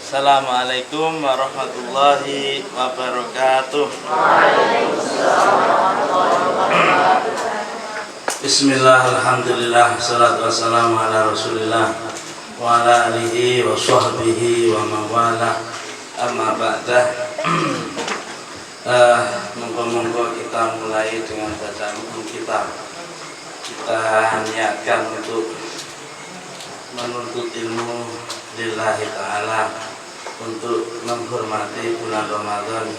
Assalamualaikum warahmatullahi wabarakatuh. Bismillah, alhamdulillah, salatu wassalamu ala rasulillah wa ala alihi wa sahbihi wa mawala. Amma ba'dah. Monggo-monggo kita mulai dengan bacaan kita. Kita niatkan untuk menuntut ilmu lillahi ta'ala, untuk menghormati bulan Ramadan,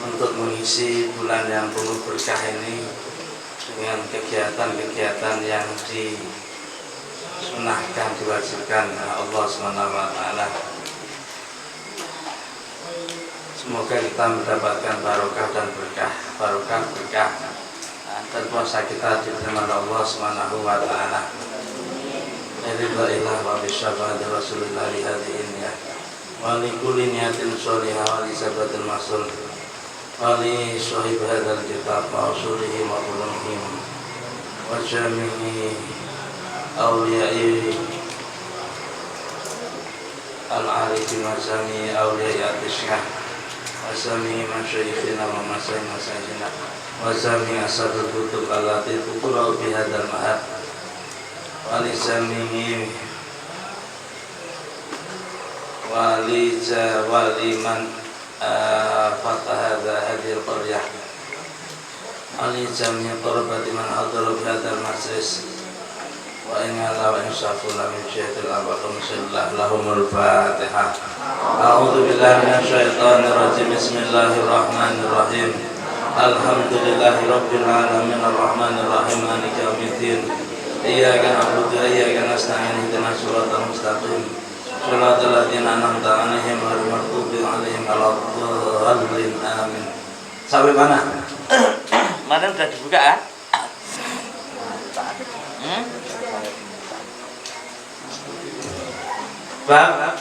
untuk mengisi bulan yang penuh berkah ini dengan kegiatan-kegiatan yang disunahkan, diwajibkan oleh Allah SWT. Semoga kita mendapatkan barokah dan berkah, dan puasa kita diterima oleh Allah SWT. Alhamdulillah wa bisyafaati Rasulillah li hadhihi niyah wa li kulli niyatin sholihah wa li sabatil masul wa li sahib hadzal kitab wa usulihi wa ulumihim wa jami'i awliya'i al-arifin wa jami'i awliya'i at-tishkah wa jami'i masyayikhina wa masyayikhina wa jami'i ashabil kutub allati tuqra'u bi hadzal ma'ad walisamihi waliman fatahadha hadhil qaryah walijami qurbati man hadara bihadal majlis wa inala wa insafu min syaitil abakum sallallahu lahumul fatihah. A'udhu billahi minasyaitanir rajim. Bismillahirrahmanirrahim. Alhamdulillahi rabbil alamin arrahmanir rahim maliki yaumiddin. Iyyaka na'budu wa iyyaka nasta'in ihdinas siratal mustaqim siratal ladzina an'amta 'alaihim ghairil maghdubi 'alaihim waladdallin. Amin. Sampai mana? Kemarin sudah dibuka ya? Bab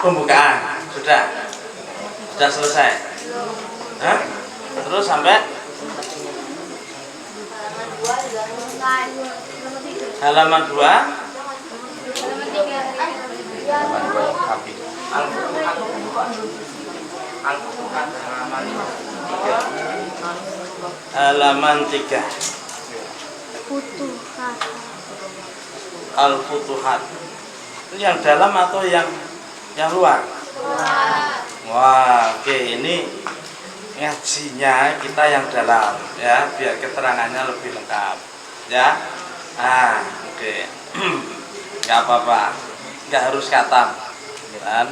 pembukaan sudah selesai. Hah? Terus sampai halaman 2 halaman 3 Futuhat. Al-Futuhat. Ini yang dalam atau yang luar? Wah, oke, ini ngajinya kita yang dalam ya, biar keterangannya lebih lengkap ya. Oke. Nggak apa-apa, nggak harus khatam kan.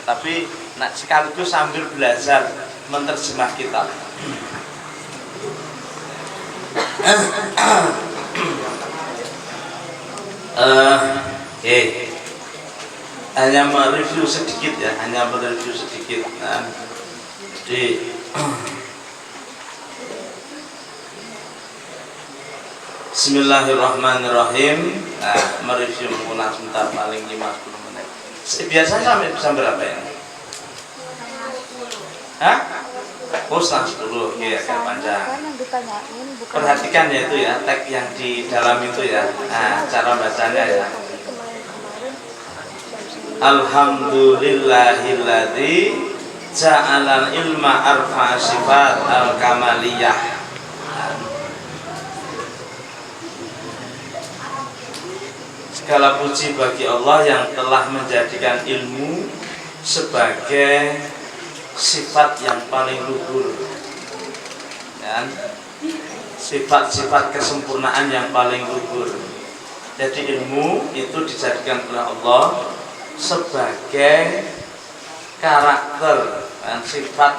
Tapi sekaligus sambil belajar menerjemah kitab. Hanya mereview sedikit ya, jadi Bismillahirrahmanirrahim. Mereview mengulang sebentar, paling 5-10 menit. Biasanya sampai berapa ini? Hah? Setengah 10, ya, agak panjang. Perhatikan ya itu ya, tag yang di dalam itu ya. Cara bacanya ya. Alhamdulillahilladzi ja'alal ilma arfa sifat al-kamaliyah. Segala puji bagi Allah yang telah menjadikan ilmu sebagai sifat yang paling luhur, dan sifat-sifat kesempurnaan yang paling luhur. Jadi ilmu itu dijadikan oleh Allah sebagai karakter dan sifat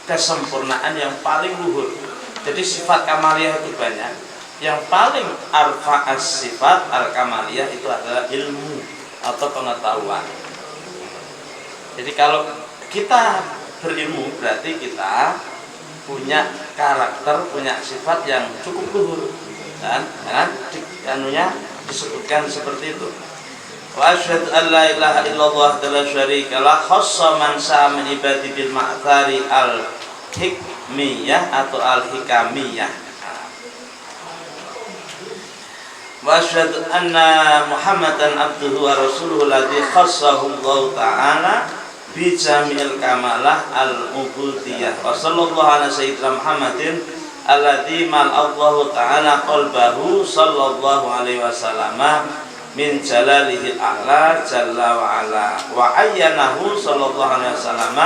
kesempurnaan yang paling luhur. Jadi sifat kamaliyah itu banyak. Yang paling arfa'as sifat al-kamaliyah itu adalah ilmu atau pengetahuan. Jadi kalau kita berilmu berarti kita punya karakter, punya sifat yang cukup luhur, dan disebutkan seperti itu. Wa asyhadu an la ilaha illallah la syarika lah khassa man sa'a min ibadi bil ma'thari al-hikmiyah atau al-hikamiyah. wa asyhadu anna Muhammadan abduhu wa rasuluhu alladzi khassahu Allah taala bi jami'il kamalah al-ubudiyyah. Wa sallallahu ala sayyidina Muhammadin alladzi mal Allah taala qalbahu sallallahu alaihi wasallam min jalalihi a'la jalla wa ala wa ayyanahu sallallahu alaihi wasallam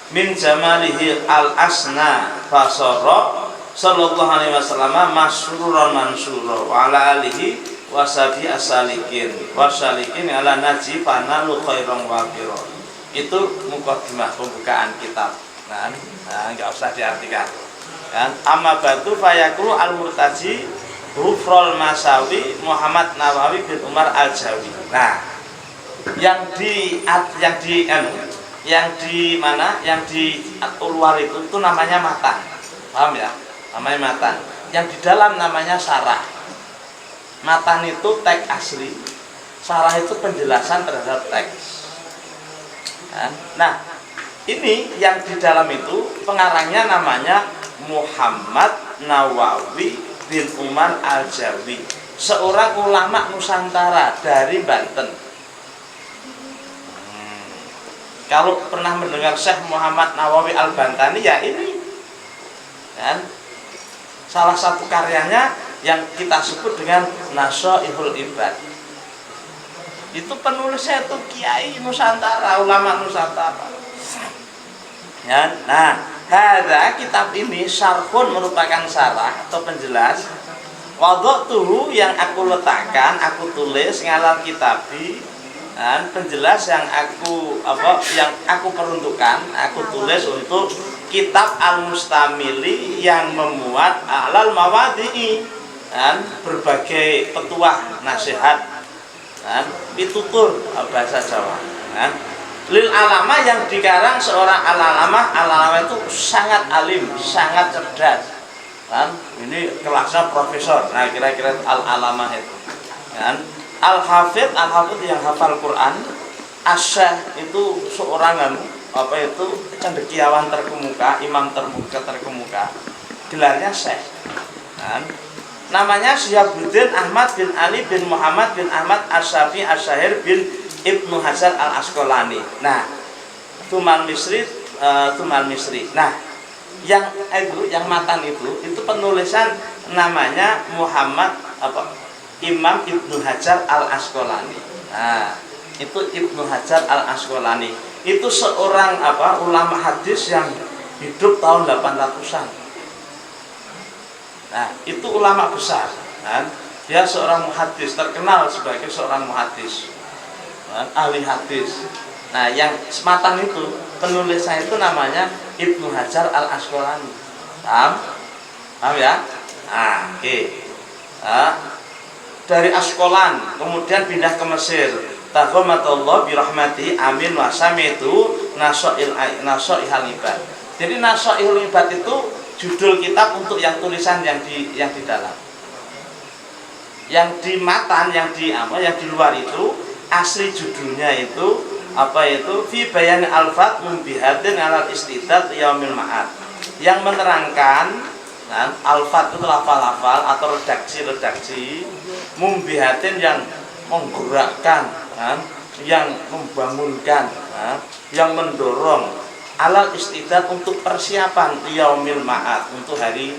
min jamalihi al-asna fasara sallallahu alaihi wasallam masruran mansura wa ala alihi wasabi asalikin wasalikin ala naji fanalu khairan wafiro. Itu mukadimah pembukaan kitab. Nah, enggak usah diartikan kan. Amma batu fayakru al-murtaji Hufrul Masawi Muhammad Nawawi bin Umar Al-Jawi. Nah, yang di mana? Yang di luar itu namanya matan. Paham ya? Namanya matan. Yang di dalam namanya sarah. Matan itu teks asli. Sarah itu penjelasan terhadap teks. Nah, ini yang di dalam itu pengarangnya namanya Muhammad Nawawi bin Umar Al-Jawi, seorang ulama Nusantara dari Banten. Kalau pernah mendengar Syekh Muhammad Nawawi Al-Bantani, ya ini kan salah satu karyanya yang kita sebut dengan Nashaihul Ibad. Itu penulisnya itu kiai Nusantara, ulama Nusantara. Ya, nah, kitab ini syarhun merupakan syarah atau penjelas. Wadhatuhu yang aku letakkan, aku tulis ngalal kitabi, dan penjelas yang aku peruntukkan, aku tulis untuk kitab Al-Mustamili yang memuat alal mawadi'i dan berbagai petuah nasihat dan pitutur bahasa Jawa. Lil alama yang dikarang seorang al-alama itu sangat alim, sangat cerdas. Kan? Ini kelasnya profesor. Nah, kira-kira al-alama itu. Kan? Al-hafidh yang hafal Quran. Asyah itu seorang cendekiawan terkemuka, imam terkemuka. Gelarnya syekh. Kan? Namanya Syihabuddin Ahmad bin Ali bin Muhammad bin Ahmad Asy-Syafi'i Asy-Syahir bin Ibnu Hajar Al-Asqalani. Nah, Tumal Misri. Nah, yang matan itu penulisan namanya Muhammad Imam Ibnu Hajar Al-Asqalani. Nah, itu Ibnu Hajar Al-Asqalani. Itu seorang ulama hadis yang hidup tahun 800-an. Nah, itu ulama besar, kan? Dia seorang muhadis, terkenal sebagai seorang muhadis, kan? Ahli hadis. Nah, yang sematan itu penulisnya itu namanya Ibnu Hajar Al-Asqalani. Paham ya? Nah, oke. Nah, dari Asqalan kemudian pindah ke Mesir. Taghammatullah birahmati amin wa samitu Nashaihul Ibad. Jadi Nashaihul Ibad itu judul kitab untuk yang tulisan yang di dalam. Yang di matan, yang di luar itu asli judulnya itu fi bayan al-fat mumbihatin alal istidad yaumil ma'ad. Yang menerangkan al-fat itu lafal-lafal atau redaksi mumbihatin yang menggerakkan, yang membangunkan, yang mendorong alal istidad untuk persiapan yaumil ma'ad, untuk hari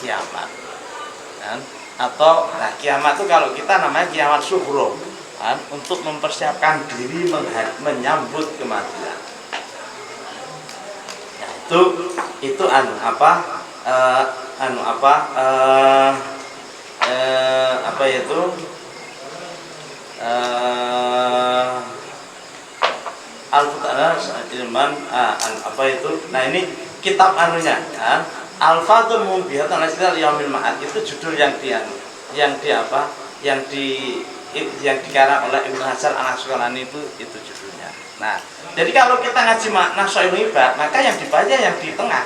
kiamat. Atau kiamat itu kalau kita namanya kiamat sughra, untuk mempersiapkan diri menyambut kematian. Nah, itu nah ini kitab Al-Fathul Mumbihat al Yaumil Ma'ad, itu judul yang dikarang oleh Ibnu Hajar Al-Asqalani itu judulnya. Nah, jadi kalau kita ngaji Nashaihul Ibad, maka yang dibaca yang di tengah,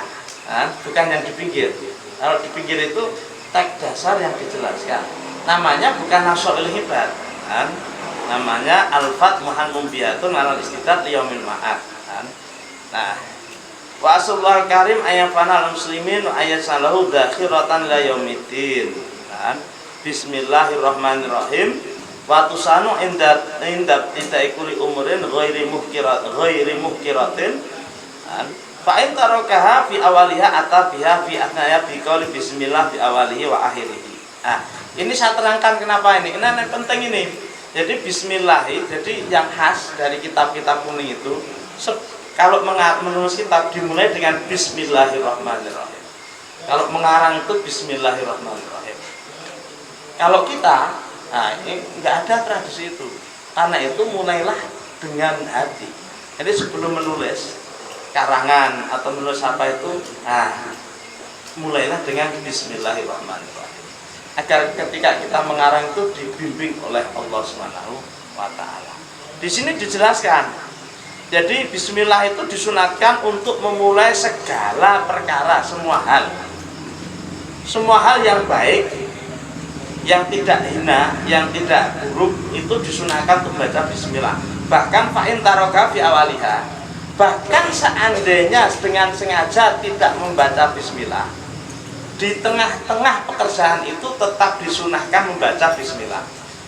bukan yang di pinggir. Kalau di pinggir itu teks dasar yang dijelaskan. Namanya bukan Nashaihul Ibad, namanya Al-Fath Mumbihatun alal istidad yaumil ma'ad. Nah, wa asallahu karim ayafana al muslimin wa ayasalahu dakhiratan la yaumiddin. Bismillahirrahmanirrahim. Wa tusanu inda ikuli umurin ghairi muhkiratin. Fa in tarakaha fi awaliha atabiha fi athnaya bi qouli bismillah fi awalihi wa akhirih. Nah, ini saya terangkan kenapa ini. Karena yang penting ini. Jadi bismillah, jadi yang khas dari kitab-kitab kuning itu kalau menulis kitab dimulai dengan bismillahirrahmanirrahim. Kalau mengarang itu bismillahirrahmanirrahim. Kalau kita, nah ini nggak ada tradisi itu. Karena itu mulailah dengan hati. Jadi sebelum menulis karangan atau menulis apa itu, nah mulailah dengan bismillahirrahmanirrahim. Agar ketika kita mengarang itu dibimbing oleh Allah Subhanahu wa taala. Di sini dijelaskan. Jadi bismillah itu disunatkan untuk memulai segala perkara, semua hal. Semua hal yang baik, yang tidak hina, yang tidak buruk itu disunahkan untuk baca bismillah. Bahkan fa'in taraka fi awaliha. Bahkan seandainya dengan sengaja tidak membaca bismillah, di tengah-tengah pekerjaan itu tetap disunahkan membaca bismillah.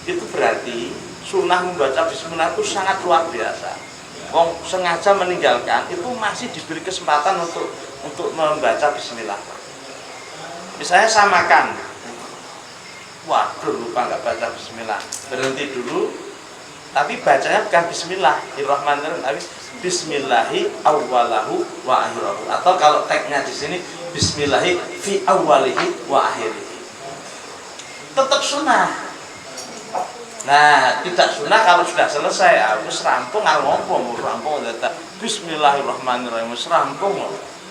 Itu berarti sunnah membaca bismillah itu sangat luar biasa. Wong sengaja meninggalkan itu masih diberi kesempatan untuk membaca bismillah. Misalnya saya makan, waduh lupa nggak baca bismillah, berhenti dulu, tapi bacanya bukan bismillahirrahmanirrahim, tapi bismillahi awwalahu wa akhirahu. Atau kalau teksnya di sini bismillahi fi awwalihi wa akhirihi. Tetap sunnah. Nah, tidak sunnah kalau sudah selesai, aku serampung, ngomong rampung, bismillahirrahmanirrahim, serampung.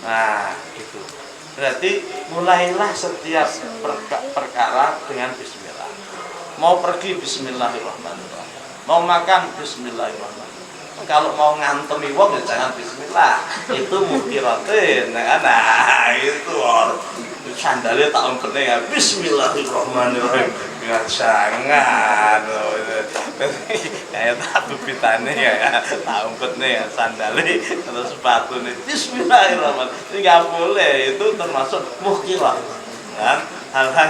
Nah, gitu. Berarti mulailah setiap perkara dengan bismillah. Mau pergi bismillahirrahmanirrahim. Mau makan bismillahirrahmanirrahim. Kalau mau ngantemi wong ya jangan bismillah. Itu mukhiratin. Nah, itu sandalnya tak umpetnya ya bismillahirrahmanirrahim. Ya jangan. Kayak tak bubitane ya, tak umpetnya ya sandalnya atau sepatu nih. Bismillahirrahmanirrahim. Ini enggak boleh, itu termasuk mukhirah. Kan? Hal-hal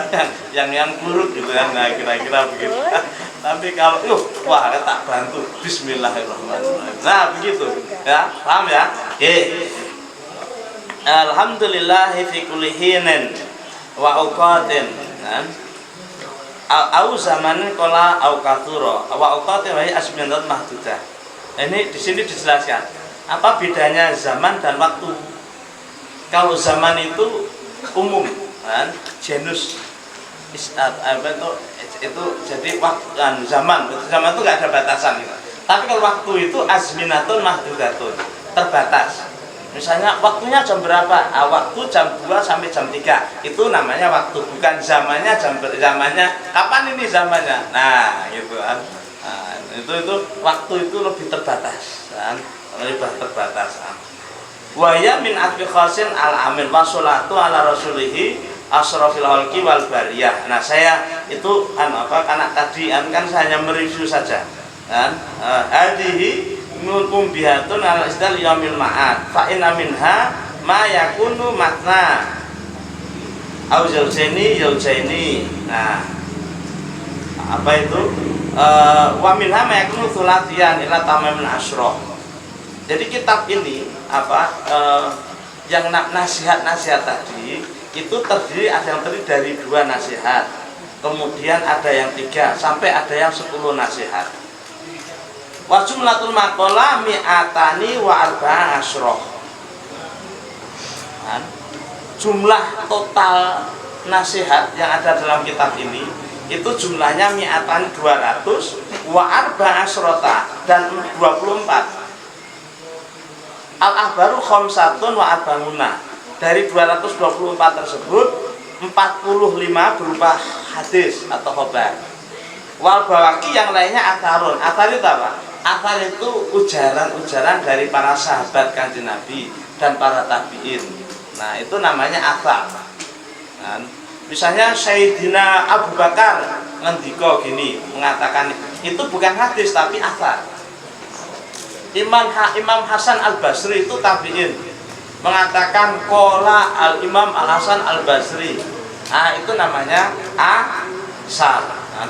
yang buruk gitu kan, nah kira-kira begitu. Tapi kalau wah tak bantu bismillahirrahmanirrahim. Nah begitu ya, paham ya? Oke. Alhamdulillah fi kulli hinin wa auqatin. Au zamanin qala au katsura wa auqatin wa asminat mahdudah. Ini di sini dijelaskan apa bedanya zaman dan waktu. Kalau zaman itu umum kan, genus itu jadi waktu zaman itu nggak ada batasan gitu. Tapi kalau waktu itu azminatun mahdudatun, terbatas. Misalnya waktunya jam berapa? Waktu jam 2 sampai jam 3. Itu namanya waktu, bukan zamannya zamannya kapan ini zamannya. Nah, gitu kan. Nah, itu waktu itu lebih terbatas kan, lebih terbatas. Wa ya min atfi khasin al amin wa sholatu ala rasulihi asrofil halqi wal bariyah. Nah, saya itu karena tadi kan saya hanya mereview saja. Kan? Hadhihi mumbihatun ala isdal yaumil ma'ad. Fa inna minha ma yakunu matna au zaujaini. Nah, apa itu? Wa minha ma yakunu thulatiyan ila tamamil asyra. Jadi kitab ini yang nasihat-nasihat tadi itu ada yang terdiri dari 2 nasihat, kemudian ada yang 3, sampai ada yang 10 nasihat. Wa jumlatul maqala mi'atani wa arba'a asyroh. Jumlah total nasihat yang ada dalam kitab ini itu jumlahnya mi'atan 200 wa arba'a asyrota dan 24. Al-ahbaru khamsatun wa arba'una. Dari 224 tersebut 45 berupa hadis atau khabar. Wal bawaki yang lainnya atharun. Athar itu apa? Athar itu ujaran-ujaran dari para sahabat Kanjeng Nabi dan para tabi'in. Nah, itu namanya athar. Nah, misalnya Sayyidina Abu Bakar ngendika gini, mengatakan itu bukan hadis tapi athar. Imam Hasan Al-Basri itu tabi'in, mengatakan qala al-Imam Al-Hasan Al-Basri. Nah, itu namanya besar kan?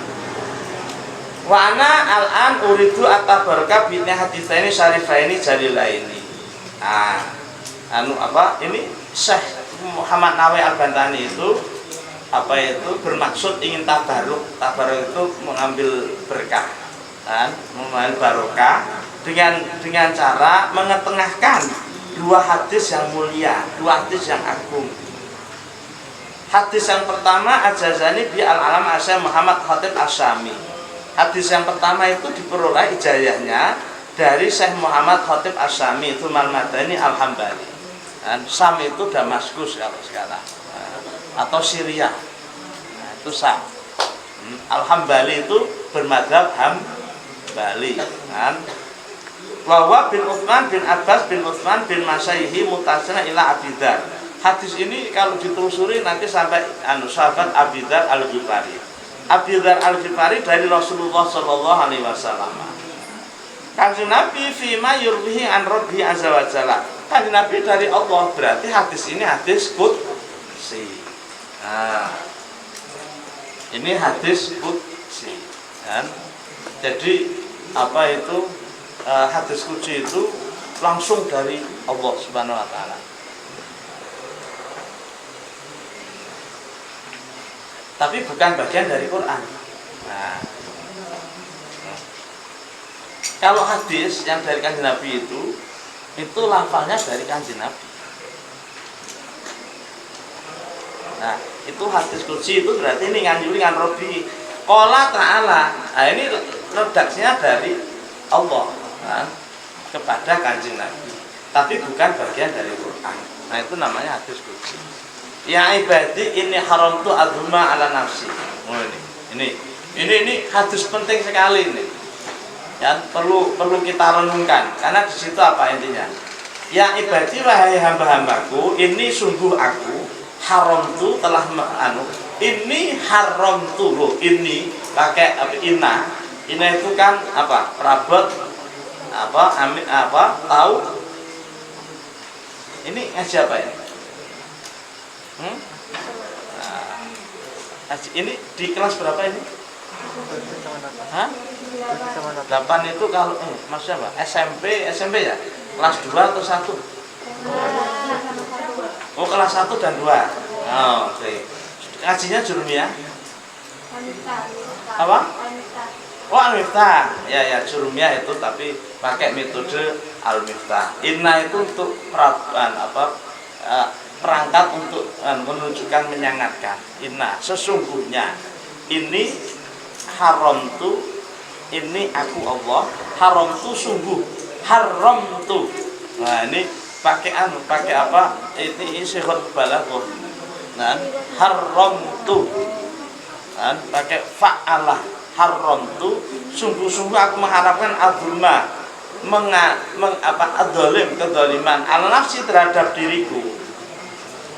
Wa ana al-an uridu at-tabaraka bi haditsaini syarifaini jalilaini. Ini Syekh Muhammad Nawawi Al-Bantani itu bermaksud ingin tabaruk. Tabaruk itu mengambil berkah kan, mengambil barokah dengan cara mengetengahkan dua hadis yang mulia, dua hadis yang agung. Hadis yang pertama ajazani bi al-alam Syekh Muhammad Khatib Asyami. Hadis yang pertama itu diperoleh ijazahnya dari Syekh Muhammad Khatib Asyami itu Al-Madani Al-Hambali. Syam itu Damaskus kalau sekarang, atau Syria. Itu Syam. Al-Hambali itu bermadzhab Hambali kan. Wa bin Utsman bin Abbas bin Utsman bin Masyaihi mutasana ila Abidar. Hadis ini kalau ditelusuri nanti sampai sahabat Abidar Al-Ghifari. Abidar Al-Ghifari dari Rasulullah sallallahu alaihi wasallam. Kanjeng Nabi fima yurwihi an Rabbi azza wa jalla. Kanjeng Nabi dari Allah, berarti hadis ini hadis qudsi. Ini hadis qudsi kan. Jadi hadis qudsi itu langsung dari Allah Subhanahu wa taala. Tapi bukan bagian dari Quran. Kalau hadis yang dari Kanjeng Nabi itu lafalnya dari Kanjeng Nabi. Nah, itu hadis qudsi itu berarti ini ngan Rabbi qala ta'ala. Nah, ini redaksinya dari Allah kan, kepada Kanjeng Nabi. Tapi bukan bagian dari Quran. Nah, itu namanya hadis qudsi. Ya ibadi ini haramtu adzuma ala nafsi. Ini hadis penting sekali ini. Ya, perlu kita renungkan karena di situ apa intinya? Ya ibadi wahai hamba-hambaku, ini sungguh aku haramtu telah ini haramtu loh, ini pakai inna itu kan perabot tahu ini ngaji apa ya? Ini di kelas berapa ini? 8 itu kalau maksudnya apa? SMP ya? Kelas 2 atau 1? Oh, kelas 1 dan 2. Oke. Ngajinya Jurumiyah? Apa? Oh, Al-Miftah. Ya, Jurumiyah itu tapi pakai metode Al-Miftah. Inna itu untuk perangkat untuk menunjukkan, menyangatkan. Inna, sesungguhnya ini haram tu, ini aku Allah, haram tu sungguh, haram tu. Nah, ini pakai apa? Ini sihot balaghah. Nah, haram tu. Nah, pakai fa'alah, haram tu, sungguh-sungguh aku mengharapkan adzulma, adzalim, kedzaliman al-nafsi terhadap diriku.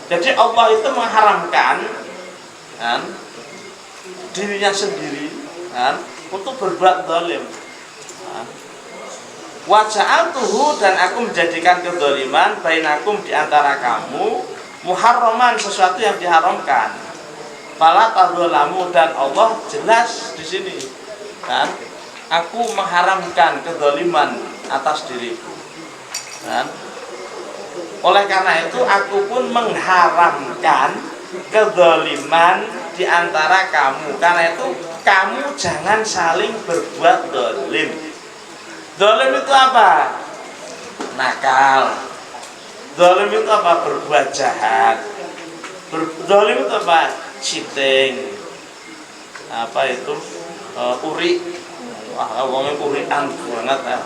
Jadi Allah itu mengharamkan dirinya sendiri untuk berbuat zalim. Wa ja'altuhu, dan aku menjadikan kedzaliman bainakum di antara kamu muharraman, sesuatu yang diharamkan. Fala tadzalamu, dan Allah jelas di sini kan, aku mengharamkan kedzaliman atas diriku kan. Oleh karena itu aku pun mengharamkan kedzaliman di antara kamu. Karena itu kamu jangan saling berbuat zalim. Zalim itu apa? Nakal. Zalim itu apa? Berbuat jahat. Zalim itu apa? Cheating. Apa itu? Uri. Wah, ngomongin urian banget ya.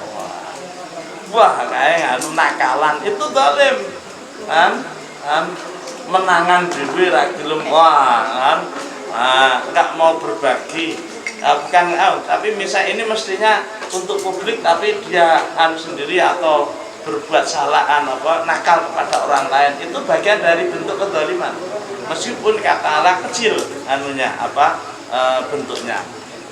Wah, kayak nakalan itu zalim kan, menangan diri ra gelem kan, enggak mau berbagi, bukan tapi misal ini mestinya untuk publik tapi dia sendiri atau berbuat salah nakal kepada orang lain, itu bagian dari bentuk kezaliman meskipun katalah kecil bentuknya.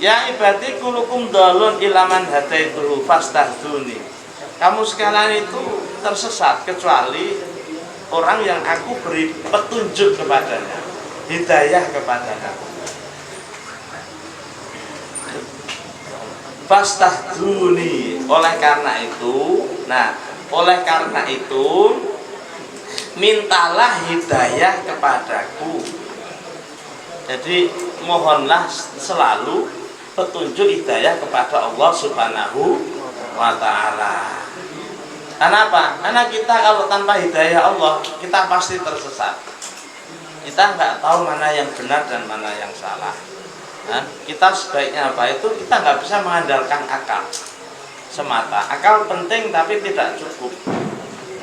Ya ibadi kulukum dalun ilaman hadaituhu fastahduni. Kamu sekalian itu tersesat kecuali orang yang aku beri petunjuk kepadanya, hidayah kepadanya. Fastahduni. Oleh karena itu, mintalah hidayah kepadaku. Jadi mohonlah selalu petunjuk hidayah kepada Allah Subhanahu wa ta'ala. Kenapa? Karena kita kalau tanpa hidayah Allah, kita pasti tersesat. Kita nggak tahu mana yang benar dan mana yang salah. Nah, kita sebaiknya apa itu? Kita nggak bisa mengandalkan akal semata. Akal penting tapi tidak cukup.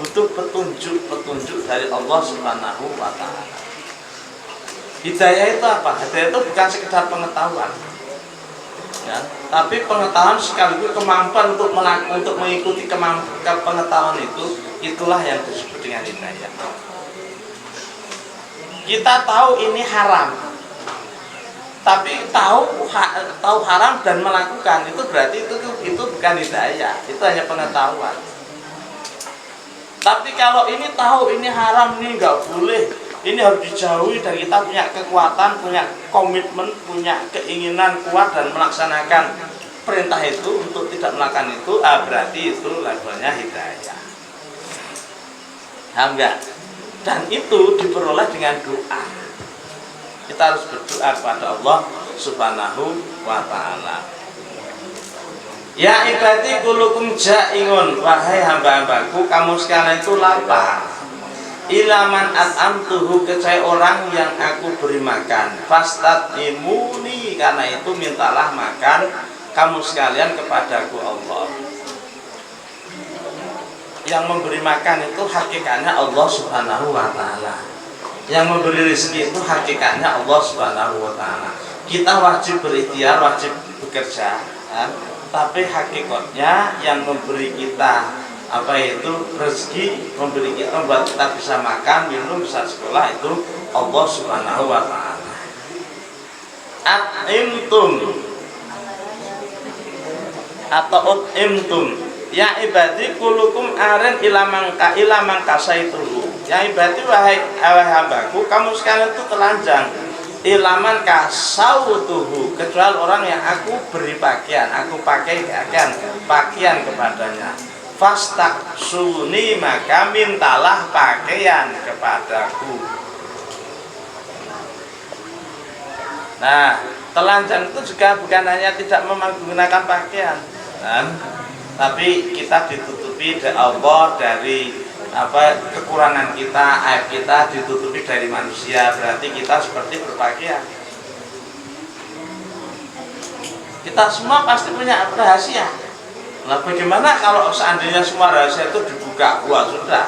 Butuh petunjuk dari Allah Subhanahu wa ta'ala. Hidayah itu apa? Hidayah itu bukan sekedar pengetahuan, ya, tapi pengetahuan sekaligus kemampuan untuk mengikuti pengetahuan itu, itulah yang disebut dengan hidayah. Kita tahu ini haram, tapi tahu haram dan melakukan itu berarti itu bukan hidayah, itu hanya pengetahuan. Tapi kalau ini tahu ini haram, ini nggak boleh, ini harus dijauhi, dan kita punya kekuatan, punya komitmen, punya keinginan kuat dan melaksanakan perintah itu untuk tidak melakukan itu, berarti itu labelnya hidayah. Enggak. Dan itu diperoleh dengan doa. Kita harus berdoa kepada Allah Subhanahu wa ta'ala. Ya ibadi kulukum ja'ingun, wahai hamba-hambaku, kamu sekalian itu lapar. Ilaman at'amtuhu, kecuali orang yang aku beri makan. Fastaqimuni, karena itu mintalah makan kamu sekalian kepadaku Allah. Yang memberi makan itu hakikatnya Allah Subhanahu wa ta'ala. Yang memberi rezeki itu hakikatnya Allah Subhanahu wa ta'ala. Kita wajib berikhtiar, wajib bekerja, kan? Tapi hakikatnya yang memberi kita rezeki, memberi kita, membuat kita bisa makan, minum, bisa sekolah, itu Allah Subhanahu wa ta'ala. At'imtum atau ut'imtum, ya ibadi kulukum aren ilamang kasaituhu. Ya ibadi, wahai hambaku, kamu sekalian itu telanjang. Ilaman kasautuhu, kecuali orang yang aku beri pakaian, aku pakaian kepadanya. Fastaksuni, maka mintalah pakaian kepadaku. Nah, telanjang itu juga bukan hanya tidak menggunakan pakaian, kan? Tapi kita ditutupi oleh Allah dari kekurangan kita, aib kita ditutupi dari manusia, berarti kita seperti berpakaian. Kita semua pasti punya rahasia. Nah, bagaimana kalau seandainya semua rahasia itu dibuka? Wah, sudah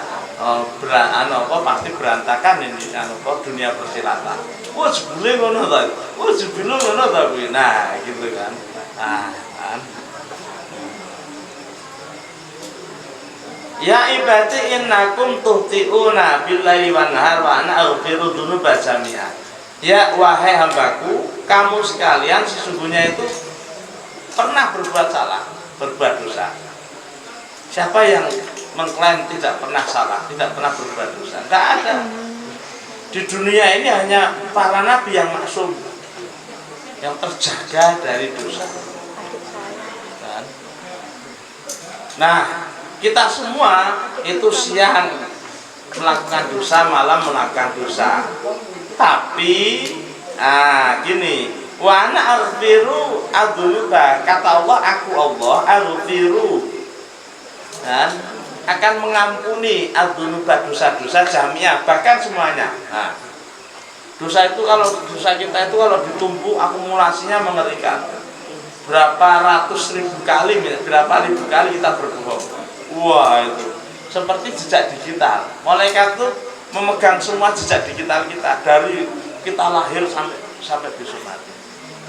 pasti berantakan ini dunia persilatan. Wah, jebule ngono ta. Wah, jebule ngono ta kuwi. Nah, gitu kan. Ya ibadi innakum tuhti'una billaili wan nahar wa ana aghfiru dzunuba jami'a. Ya wahai hambaku, kamu sekalian sesungguhnya itu pernah berbuat salah, berbuat dosa. Siapa yang mengklaim tidak pernah salah, tidak pernah berbuat dosa? Tidak ada. Di dunia ini hanya para nabi yang maksum, yang terjaga dari dosa. Nah, kita semua itu siang melakukan dosa, malam melakukan dosa. Tapi gini, wa ana aghfiru adzunuba, kata Allah, aku Allah aghfiru, dan akan mengampuni adzunuba, dosa-dosa jamiah, bahkan semuanya. Nah, dosa kita itu kalau ditumpuk akumulasinya mengerikan. Berapa ratus ribu kali, berapa ribu kali kita berbohong. Wah, itu seperti jejak digital. Malaikat itu memegang semua jejak digital kita dari kita lahir sampai besok mati.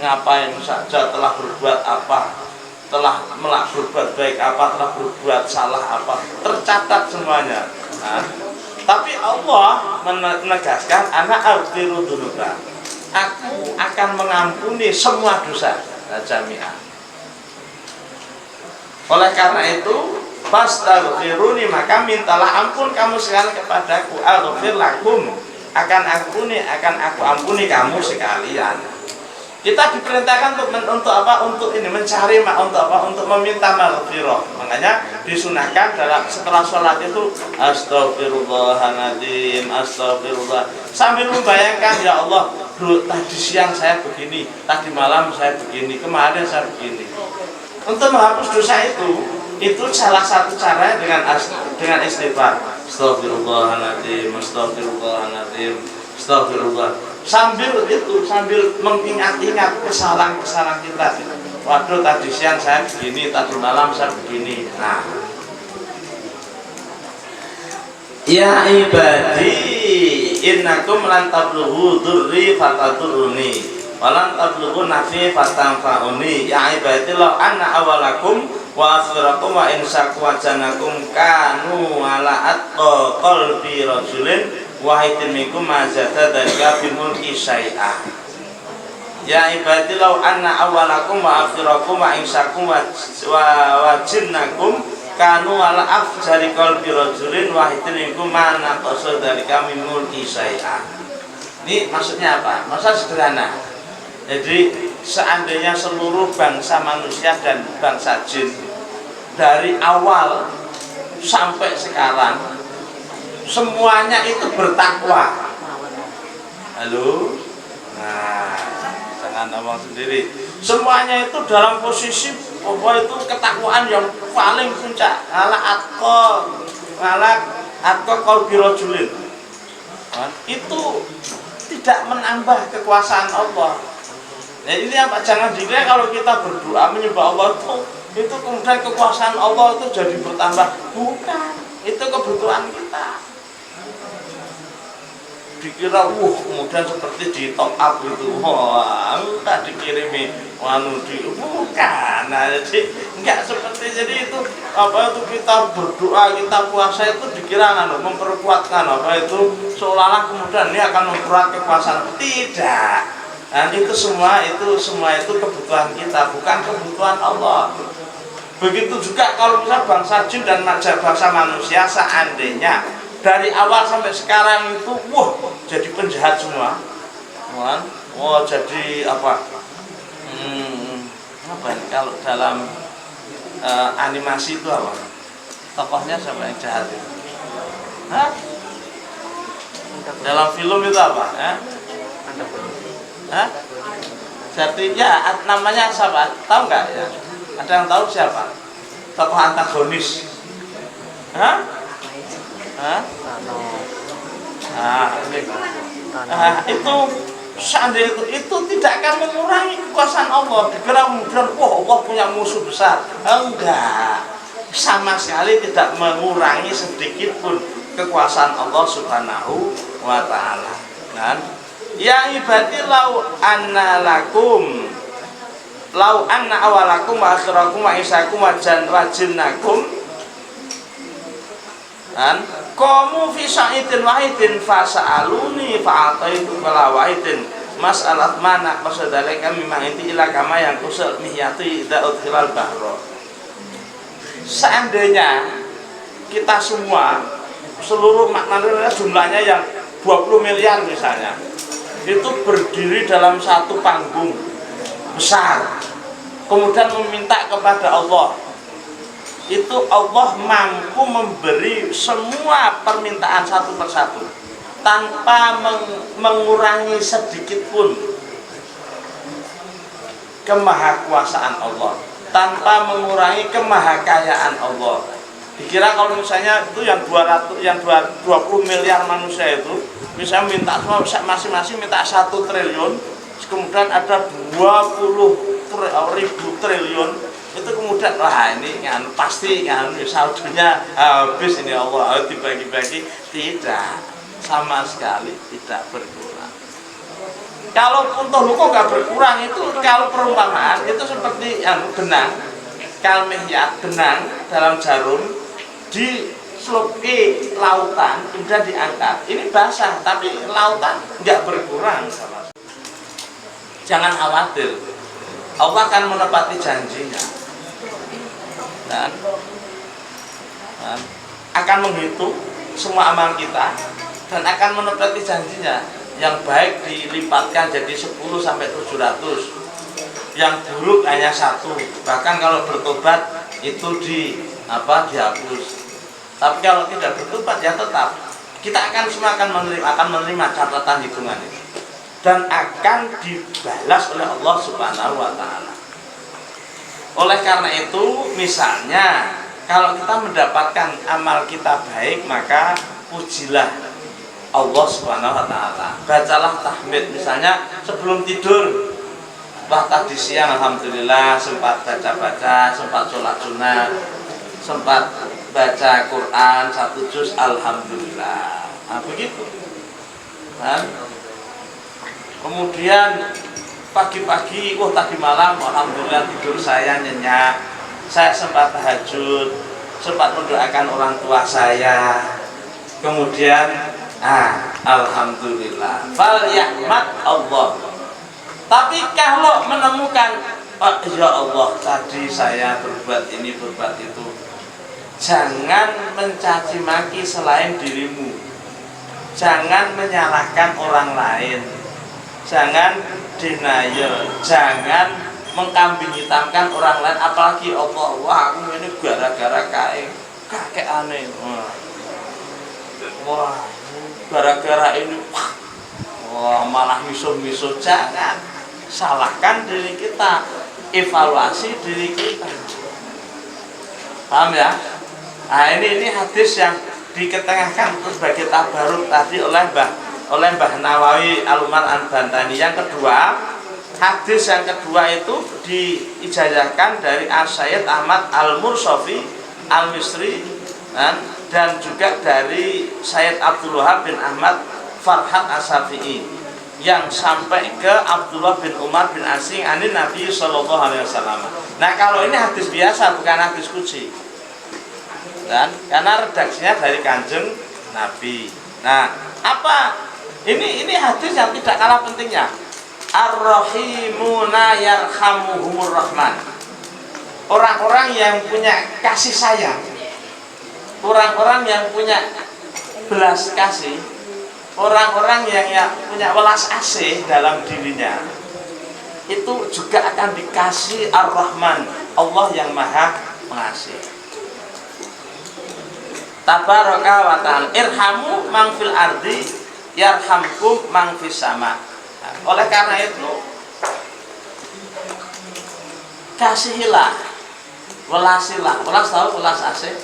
Ngapain saja, telah berbuat apa, telah berbuat baik apa, telah berbuat salah apa, tercatat semuanya. Nah, tapi Allah menegaskan, ana aghfiru dzunuba, aku akan mengampuni semua dosa jami'ah. Oleh karena itu, fastaghfiruni, maka mintalah ampun kamu sekalian kepadaku. Aghfir lakum, akan aku ampuni kamu sekalian. Kita diperintahkan untuk apa? Untuk ini mencari untuk apa? Untuk meminta maghfirah. Makanya disunahkan setelah sholat itu astagfirullahaladzim, astagfirullah. Sambil membayangkan, ya Allah, dulu tadi siang saya begini, tadi malam saya begini, kemarin saya begini. Untuk menghapus dosa itu salah satu cara dengan istighfar. Astagfirullahaladzim, astagfirullahaladzim, astagfirullah. Sambil mengingat-ingat kesalahan kita. Waduh, tadi siang saya begini, tadi malam saya begini. Nah, ya ibadi, innakum lan tablughu dzurri fatadurruni wa lan tablughu nafi fatanfa'uni. Ya ibadi, law anna awalakum wa akhirakum wa insakum wa janakum kanu ala atqa qalbi rajulin wahidin minkum mazata dalika bimulki syai'ah. Ya ibadi, law anna awalakum wa akhirakum wa insakum wa jinnakum kanu ala afjari qalbi rajulin wahidin minkum ma naqasa dalika bimulki syai'ah. Ini maksudnya apa? Maksudnya sederhana. Jadi seandainya seluruh bangsa manusia dan bangsa jin dari awal sampai sekarang semuanya itu bertakwa. Halo? Nah, jangan ngomong sendiri. Semuanya itu dalam posisi bahwa itu ketakwaan yang paling puncak. Ala atqa qalbi rajulin. Itu tidak menambah kekuasaan Allah. Nah, ini apa? Jangan dikira kalau kita berdoa menyembah Allah itu kemudian kekuasaan Allah itu jadi bertambah. Bukan. Itu kebutuhan kita. Dikira kemudian seperti di top up itu, tak dikirimi bukan. Nah, jadi enggak seperti, jadi itu apa itu kita berdoa, kita puasa itu dikira memperkuatkan apa itu seolah-olah kemudian ini akan memperkuat kekuasaan. Tidak. Dan itu semua itu kebutuhan kita, bukan kebutuhan Allah. Begitu juga kalau misalnya bangsa jin dan bangsa manusia seandainya dari awal sampai sekarang itu jadi penjahat semua, jadi apa? Apa ini? Kalau dalam animasi itu apa? Tokohnya siapa yang jahat itu? Hah? Dalam film itu apa? Hah? Jadi ya namanya siapa? Tahu nggak ya? Ada yang tahu siapa? Tokoh antagonis? Hah? Itu seandainya itu tidak akan mengurangi kekuasaan Allah. Dikira kemudian Allah punya musuh besar. Enggak, sama sekali tidak mengurangi sedikit pun kekuasaan Allah Subhanahu wa ta'ala. Kan? Ya ibadi, lau anna awalakum wa akhirakum wa isakum wa jinnakum kan qamu fi sa'idin wahidin fasa'aluni fa'ataitu kala wahidin mas'alat mana qasadalika mimma inti ila kama yang kusal mihyati da'ud hilal bahro. Seandainya kita semua seluruh maknanya jumlahnya yang 20 miliar misalnya, itu berdiri dalam satu panggung besar, kemudian meminta kepada Allah, itu Allah mampu memberi semua permintaan satu persatu tanpa mengurangi sedikit pun kemahakuasaan Allah, tanpa mengurangi kemahakayaan Allah. Dikira kalau misalnya itu yang 20 miliar manusia itu misalnya minta semua masing-masing minta 1 triliun, kemudian ada 20.000 triliun, itu kemudian ini pasti saldonya habis ini Allah dibagi-bagi. Tidak, sama sekali tidak berkurang. Kalaupun toh kok nggak berkurang, itu kalau perumpamaan itu seperti benang kalmihyat, benang dalam jarum di selopi lautan kemudian diangkat, ini basah tapi lautan nggak berkurang sama sekali. Jangan khawatir, Allah akan menepati janjinya dan akan menghitung semua amal kita dan akan menepati janjinya. yang baik dilipatkan jadi 10 sampai 700, yang buruk hanya 1. Bahkan kalau bertobat itu dihapus. Tapi kalau tidak bertobat ya tetap kita akan semua akan menerima catatan hitungan itu dan akan dibalas oleh Allah Subhanahu wa taala. Oleh karena itu, misalnya kalau kita mendapatkan amal kita baik, maka pujilah Allah Subhanahu wa taala. Bacalah tahmid misalnya sebelum tidur. Wah, tadi siang alhamdulillah sempat baca-baca, sempat sholat sunnah, sempat baca Quran 1 juz, alhamdulillah. Nah, begitu. Kan? Kemudian pagi-pagi, tadi malam alhamdulillah tidur saya nyenyak. Saya sempat tahajud, sempat mendoakan orang tua saya. Kemudian alhamdulillah. Fal yahmad Allah. Tapi kalau menemukan ya Allah, tadi saya berbuat ini, berbuat itu, jangan mencaci maki selain dirimu. Jangan menyalahkan orang lain. Jangan denial, jangan mengkambing hitamkan orang lain, apalagi Allah. Wah, aku ini gara-gara kakek aneh. Wah, gara-gara ini malah misuh-misuh. Jangan salahkan diri kita, evaluasi diri kita. Paham ya? Nah, ini hadis yang diketengahkan sebagai tabaruk tadi oleh Mbah Nawawi Al-Umar Al-Bantani. Yang kedua, hadis yang kedua itu diijazahkan dari As-Sayyid Ahmad Al-Mursafi Al-Misri dan juga dari Sayyid Abdul Wahab bin Ahmad Farhat As-Safi'i yang sampai ke Abdullah bin Umar bin Asing anin Nabi Sallallahu Alaihi Wasallam. Nah, kalau ini hadis biasa, bukan hadis qudsi, dan karena redaksinya dari Kanjeng Nabi. Nah, apa ini hadis yang tidak kalah pentingnya. Ar-Rahimuna yarhamuhumur Rahman. Orang-orang yang punya kasih sayang, orang-orang yang punya belas kasih, orang-orang yang punya welas asih dalam dirinya, itu juga akan dikasih Ar-Rahman, Allah yang Maha Pengasih. Tabaraka wa ta'ala, irhamu man fil ardi yarhamkum man fis sama. Oleh karena itu, kasihilah, welasilah. Welas tahu welas asih?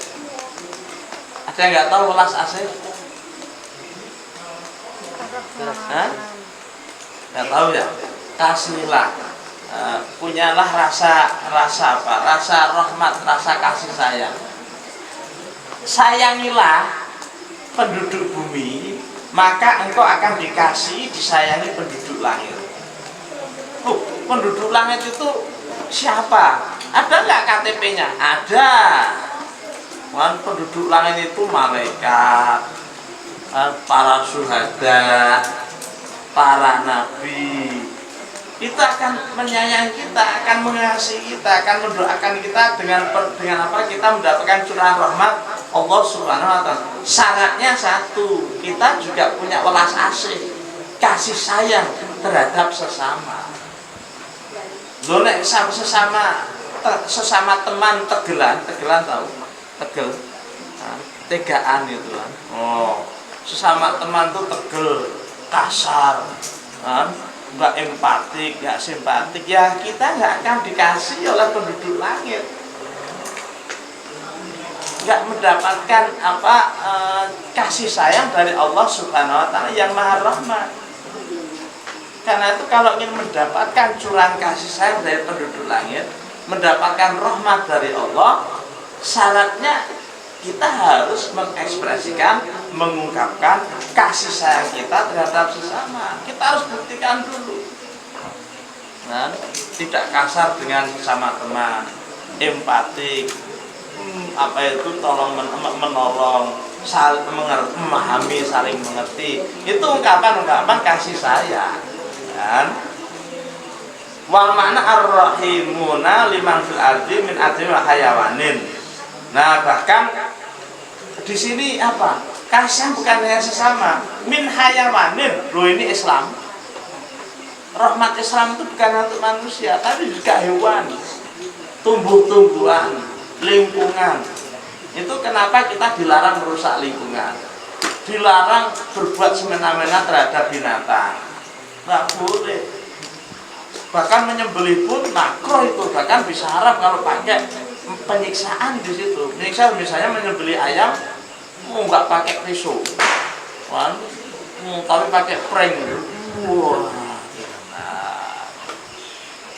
Ada yang nggak tahu welas asih? Nggak tahu ya? Kasihilah, punyalah rasa apa? Rasa rahmat, rasa kasih sayang. Sayangilah penduduk bumi, maka engkau akan dikasih, disayangi penduduk langit. Penduduk langit itu siapa? Ada nggak KTP-nya? Ada. Penduduk langit itu malaikat, para syuhada, para nabi. Itu akan menyayangi kita, akan mengasihi kita, akan mendoakan kita dengan apa? Kita mendapatkan curahan rahmat Allah Subhanahu wa taala. Syaratnya satu, kita juga punya welas asih, kasih sayang terhadap sesama. Nek sesama teman tegelan tahu? Tegel. Tegaan itu kan. Sesama teman tuh tegel, kasar, nggak empatik, nggak simpatik, ya kita nggak akan dikasih oleh penduduk langit, nggak mendapatkan kasih sayang dari Allah Subhanahu wa taala yang Maha Rahman. Karena itu kalau ingin mendapatkan curahan kasih sayang dari penduduk langit, mendapatkan rahmat dari Allah, syaratnya kita harus mengekspresikan, mengungkapkan kasih sayang kita terhadap sesama. Kita harus buktikan dulu. Nah, tidak kasar dengan sesama teman, empatik, tolong menolong, saling memahami, saling mengerti. Itu ungkapan kasih sayang. Dan wal makna ar-rahimuna liman fil ardi min adri wa hayawanin. Nah, bahkan di sini Kasih bukan hanya sesama, min hayawanin. Loh, ini Islam. Rahmat Islam itu bukan untuk manusia, tapi juga hewan, tumbuh-tumbuhan, lingkungan. Itu kenapa kita dilarang merusak lingkungan, dilarang berbuat semena-mena terhadap binatang. Nggak boleh. Bahkan menyembelih pun makruh itu, bahkan bisa haram kalau pakai penyiksaan di situ. Menyiksa misalnya menyembelih ayam, nggak pakai pisau, tapi pakai prank. Wah.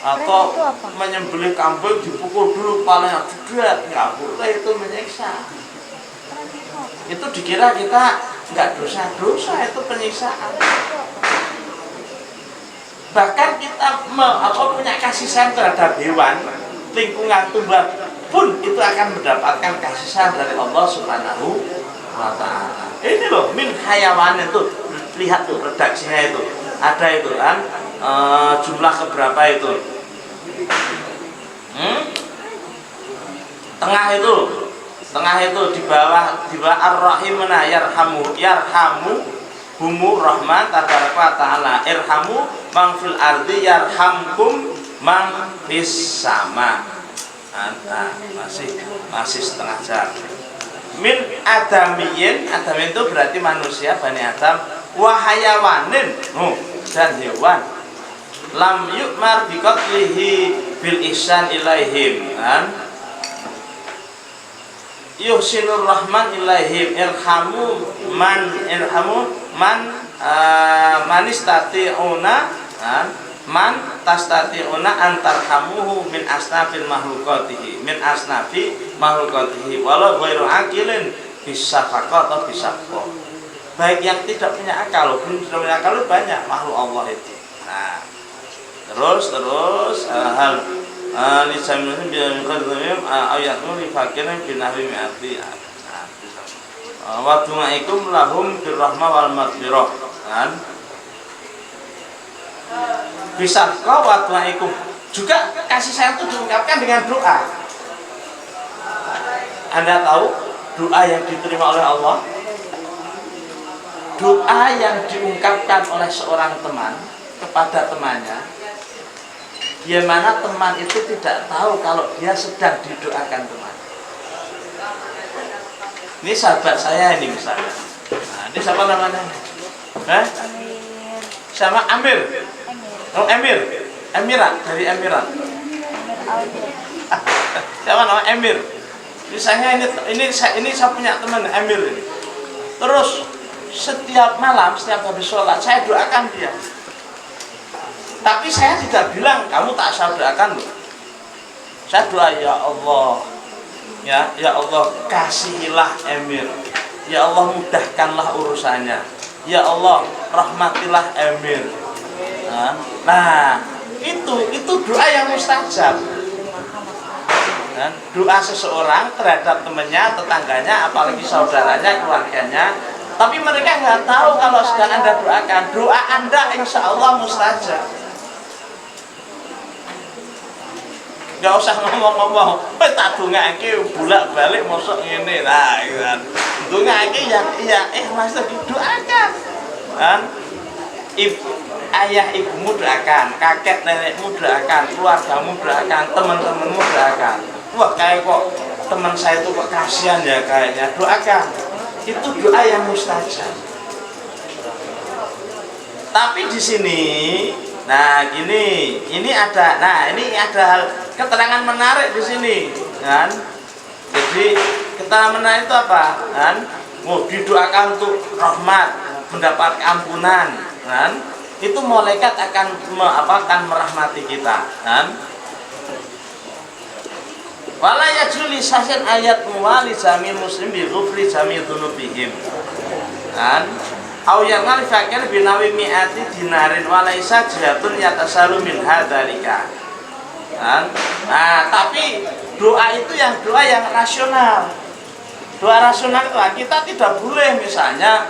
Atau menyembelih kambing dipukul dulu kepalanya jedrat, nggak boleh, itu menyiksa. Itu dikira kita nggak dosa-dosa, itu penyiksaan. Bahkan kita punya kasih sayang terhadap hewan, lingkungan, tumbuhan pun itu akan mendapatkan kasih sayang dari Allah Subhanahu wa Ta'ala. Ini loh, min hayawan itu, lihat tuh redaksinya itu, ada itu kan, jumlah keberapa itu? Tengah itu di bawah ar-rahimuna yarhamu humu rahman tabaraka wa ta'ala, irhamu man fil ardi yarhamkum man fis sama. Masih setengah jam. Min adamiyin, adam itu berarti manusia, Bani Adam, wa hayawanin, dan hewan. Lam yu'mar biqatlihi bil ihsan ilaihim, yuhsinur rahman ilaihim, irhamu man istati'una, man tastati'una antarhamuhu min asnafi mahlukatihi walau ghairu akilin bisafaqah atau bisafqah. Baik yang tidak punya akal, belum punya akal, banyak makhluk Allah itu. Nah, terus hal lisamin bilang kadang ayatmu difakirin binawi mi'ati. Wa tumaikum lahum birrahmah wal maghfirah, kan? Bisa kau wa tumaikum. Juga kasih sayang itu diungkapkan dengan doa. Anda tahu doa yang diterima oleh Allah? Doa yang diungkapkan oleh seorang teman kepada temannya, di mana teman itu tidak tahu kalau dia sedang didoakan teman. Ini sahabat saya ini misalnya. Nah, ini siapa namanya? Sama Amir. Oh, Emirat, dari Emirat. Siapa nama Emir? Misalnya ini saya punya teman Emir ini. Terus setiap malam, setiap habis sholat, saya doakan dia. Tapi saya tidak bilang kamu tak saya doakan loh. Saya doa, ya Allah, ya Allah kasihilah Emir, ya Allah mudahkanlah urusannya, ya Allah rahmatilah Emir. Nah itu doa yang mustajab. Dan doa seseorang terhadap temannya, tetangganya, apalagi saudaranya, keluarganya. Tapi mereka nggak tahu kalau sedang Anda doakan. Doa Anda insya Allah mustajab. Gak usah ngomong-ngomong, tak dongake bolak-balik mosok ngene. Nah, kan. Dongake yang Mas doakan. Kan? Ayah ibumu doakan, kakek nenekmu doakan, keluargamu doakan, teman-temanmu doakan. Wah, kayak kok teman saya itu kok kasihan ya kayaknya, doakan. Itu doa yang mustajab. Tapi di sini, nah ini ada keterangan menarik di sini, kan? Jadi keterangan menarik itu apa? Kan? Didoakan untuk rahmat, mendapat ampunan, kan? Itu malaikat akan merahmati kita, kan? Wala yajuli sasin ayat muwali jami muslim bi ghufri jami dzunubihim, kan? Au yang ngalifakir binawi mi'ati dinarin walaisa jatun yatasalu min hadzalika, kan? Nah, tapi doa itu doa yang rasional. Doa rasional itu kita tidak boleh misalnya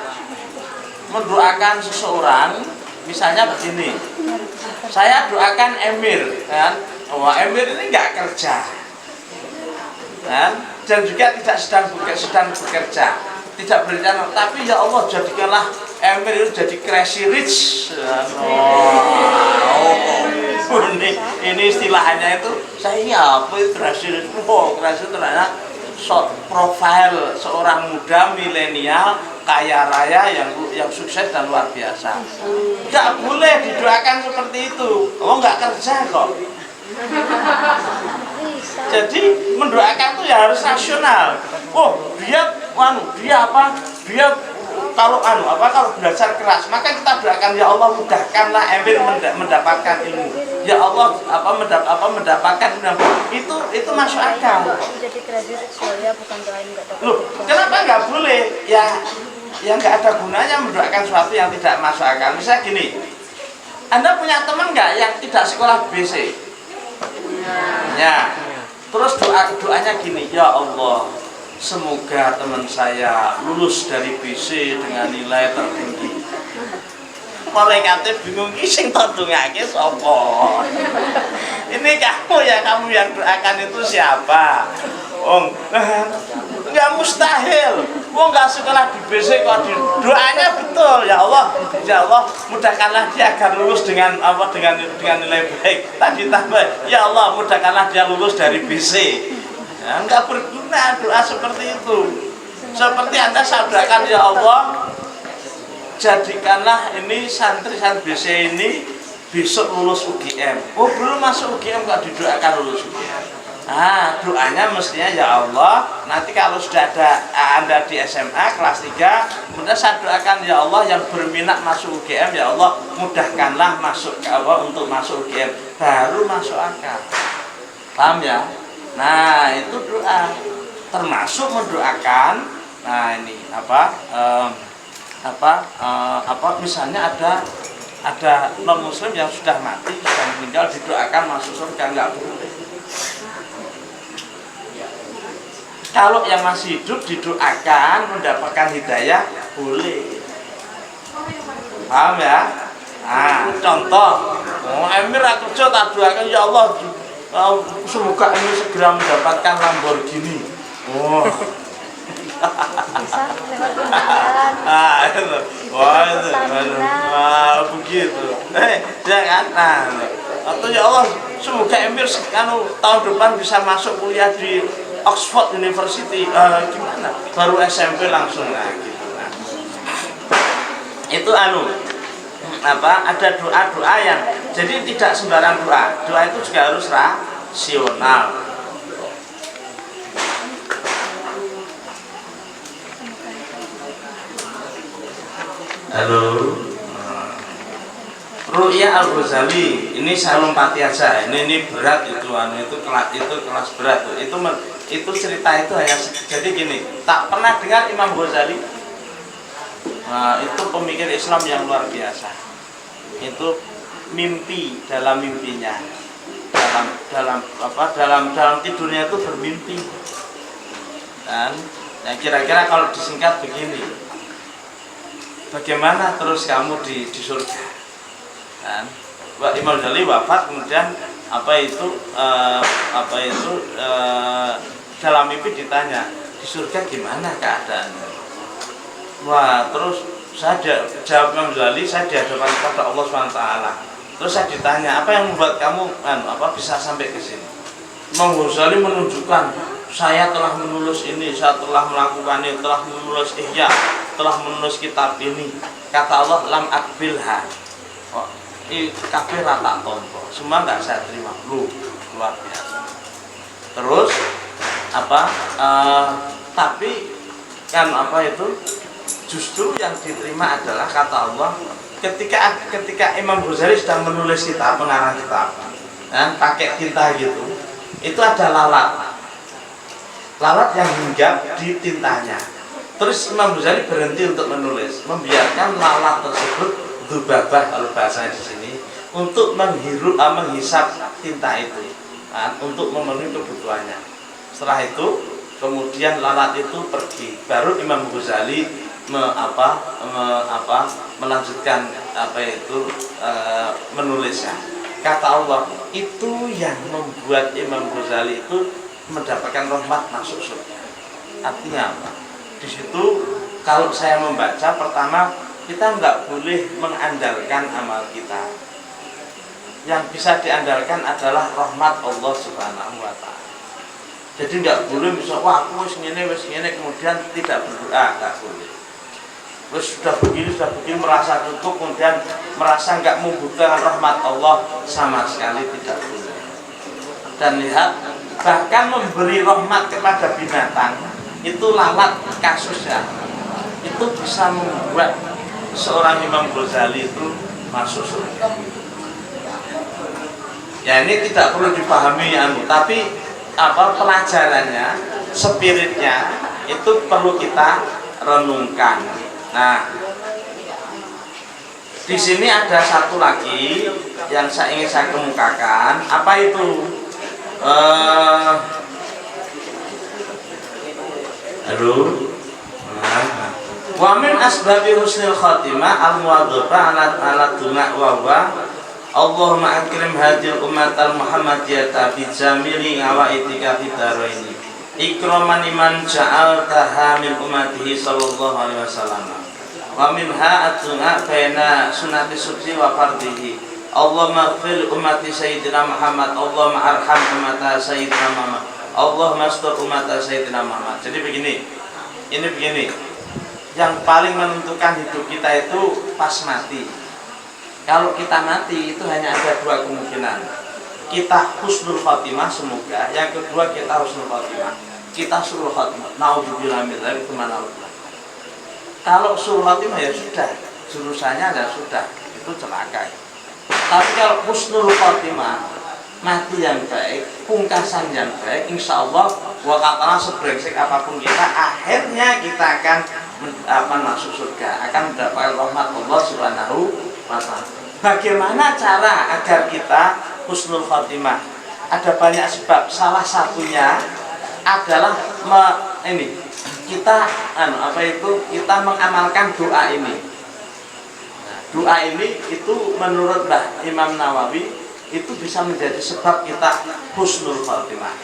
mendoakan seseorang. Misalnya begini, saya doakan Emir, kan? Wah, Emir ini nggak kerja, kan? Dan juga tidak sedang bekerja. tidak berencana, tapi ya Allah jadikanlah Emir itu jadi crazy rich. Ini istilahnya itu saya apa itu crazy rich? Crazy itu adalah profil seorang muda milenial kaya raya yang sukses dan luar biasa. Nggak boleh didoakan seperti itu. Oh nggak kerja kok. Jadi mendoakan itu ya harus rasional. Oh dia dia kalau belajar keras, maka kita doakan ya Allah mudahkanlah Emir mendapatkan ilmu. Ya Allah mendapatkan ilmu. Itu masuk akal. Jadi graduate ya bukan doain enggak dapat. Loh, kenapa nggak boleh? Ya nggak ada gunanya mendoakan sesuatu yang tidak masuk akal. Misalnya gini, Anda punya teman nggak yang tidak sekolah BC? Ya. Terus doanya gini, ya Allah, semoga teman saya lulus dari BC dengan nilai tertinggi. Malaikatnya bingung, sing todongake sapa? Ini kamu yang doakan itu siapa? Nggak mustahil. Nggak sekolah di BC kok doanya betul. Ya Allah mudahkanlah dia agar lulus dengan nilai baik. Tadi tambah, ya Allah mudahkanlah dia lulus dari BC. Ya, nggak berguna doa seperti itu. Seperti Anda sadarkan, ya Allah jadikanlah ini santri-santri BC ini besok lulus UGM. Oh belum masuk UGM kok didoakan lulus UGM. Nah, doanya mestinya ya Allah, nanti kalau sudah ada Anda di SMA kelas 3, kemudian saya doakan ya Allah yang berminat masuk UGM, ya Allah mudahkanlah untuk masuk UGM, baru masuk akal. Paham ya? Nah, itu doa. Termasuk mendoakan. Nah, ini misalnya ada non muslim yang sudah mati, sudah meninggal, didoakan masuk surga, enggak boleh. Kalau yang masih hidup didoakan mendapatkan hidayah, boleh. Paham ya? Nah, contoh, Emir kerja tak doakan ya Allah, semoga ini segera mendapatkan Lamborghini. Oh. Bisa lewat undian. Begitu. Jangan. Atau ya Allah, semoga Emir tahun depan bisa masuk kuliah di Oxford University. Gimana? Baru SMP langsung gitu. Itu ada doa-doa yang jadi tidak sembarang doa. Doa itu juga harus rasional. Halo. Ru'ya Al-Ghazali, ini saya lompati aja. Ini berat itu kelas berat tuh. Itu cerita itu hanya jadi gini. Tak pernah dengar Imam Ghazali. Nah, itu pemikir Islam yang luar biasa. Itu mimpi dalam mimpinya. Dalam tidurnya itu bermimpi. Dan kira-kira kalau disingkat begini. Bagaimana terus kamu di surga? Dan Imam Ghazali wafat, kemudian dalam mimpi ditanya, di surga gimana keadaannya? Wah, terus saya jawab Imam Ghazali, saya dihadapkan kepada Allah SWT. Terus saya ditanya, apa yang membuat kamu bisa sampai ke sini? Imam Ghazali menunjukkan, saya telah menulis ini, saya telah melakukan ini, telah menulis Ihya, telah menulis kitab ini. Kata Allah, lam akbilha. Kabeh rata tompo, semua nggak saya terima. Luar biasa. Terus tapi kan justru yang diterima adalah kata Allah ketika Imam Ghazali sedang menulis kitab, pengarang kitab, dan pakai tinta gitu, itu ada lalat yang hinggap di tintanya. Terus Imam Ghazali berhenti untuk menulis, membiarkan lalat tersebut dzubabah kalau bahasanya di sini untuk menghisap tinta itu, untuk memenuhi kebutuhannya. Setelah itu kemudian lalat itu pergi, baru Imam Ghazali melanjutkan menulisnya. Kata Allah, itu yang membuat Imam Ghazali itu mendapatkan rahmat masuk surga. Artinya apa? Di situ kalau saya membaca, pertama kita nggak boleh mengandalkan amal kita. Yang bisa diandalkan adalah rahmat Allah Subhanahu wa Ta'ala. Jadi nggak boleh misal, wah aku wis ngene kemudian tidak berdoa, nggak boleh. Terus sudah begini merasa cukup, kemudian merasa nggak membutuhkan rahmat Allah, sama sekali tidak boleh. Dan lihat, bahkan memberi rahmat kepada binatang itu lalat kasusnya, itu bisa membuat seorang Imam Ghazali itu masuk surga. Ya ini tidak perlu dipahami tapi pelajarannya, spiritnya itu perlu kita renungkan. Nah, di sini ada satu lagi yang ingin saya kemukakan. Apa itu? Wa min asbabi husnil khatimah al-muwadhafa ala dunya wa huwa Allahumma akrim hadhil ummatal muhammadiyata bi jamili awaitika fid dharaini ikraman liman ja'altaha min ummatihi sallallahu alaihi wasallam wa minha aduna baina sunnati subhi wa fardhihi Allahumma ighfir ummati sayyidina Muhammad Allahumma arham ummata sayyidina Muhammad Allahumma astur ummata sayyidina Muhammad. Jadi begini, yang paling menentukan hidup kita itu pas mati. Kalau kita mati itu hanya ada dua kemungkinan. Kita husnul khotimah semoga, yang kedua kita husnul khotimah. Kita surul khotimah. Naudzubillah min dzalik kemana? Kalau surul khotimah ya sudah, jurusannya ya sudah, itu celaka. Tapi kalau husnul khotimah, mati yang baik, pungkasan yang baik, insya Allah wakatlah sebrengsek apapun kita, akhirnya kita akan masuk surga, akan mendapatkan rahmat Allah Subhanahu wa Ta'ala. Bagaimana cara agar kita husnul khotimah? Ada banyak sebab. Salah satunya adalah kita kita mengamalkan doa ini. Nah, doa ini itu menurut Imam Nawawi itu bisa menjadi sebab kita husnul khotimah.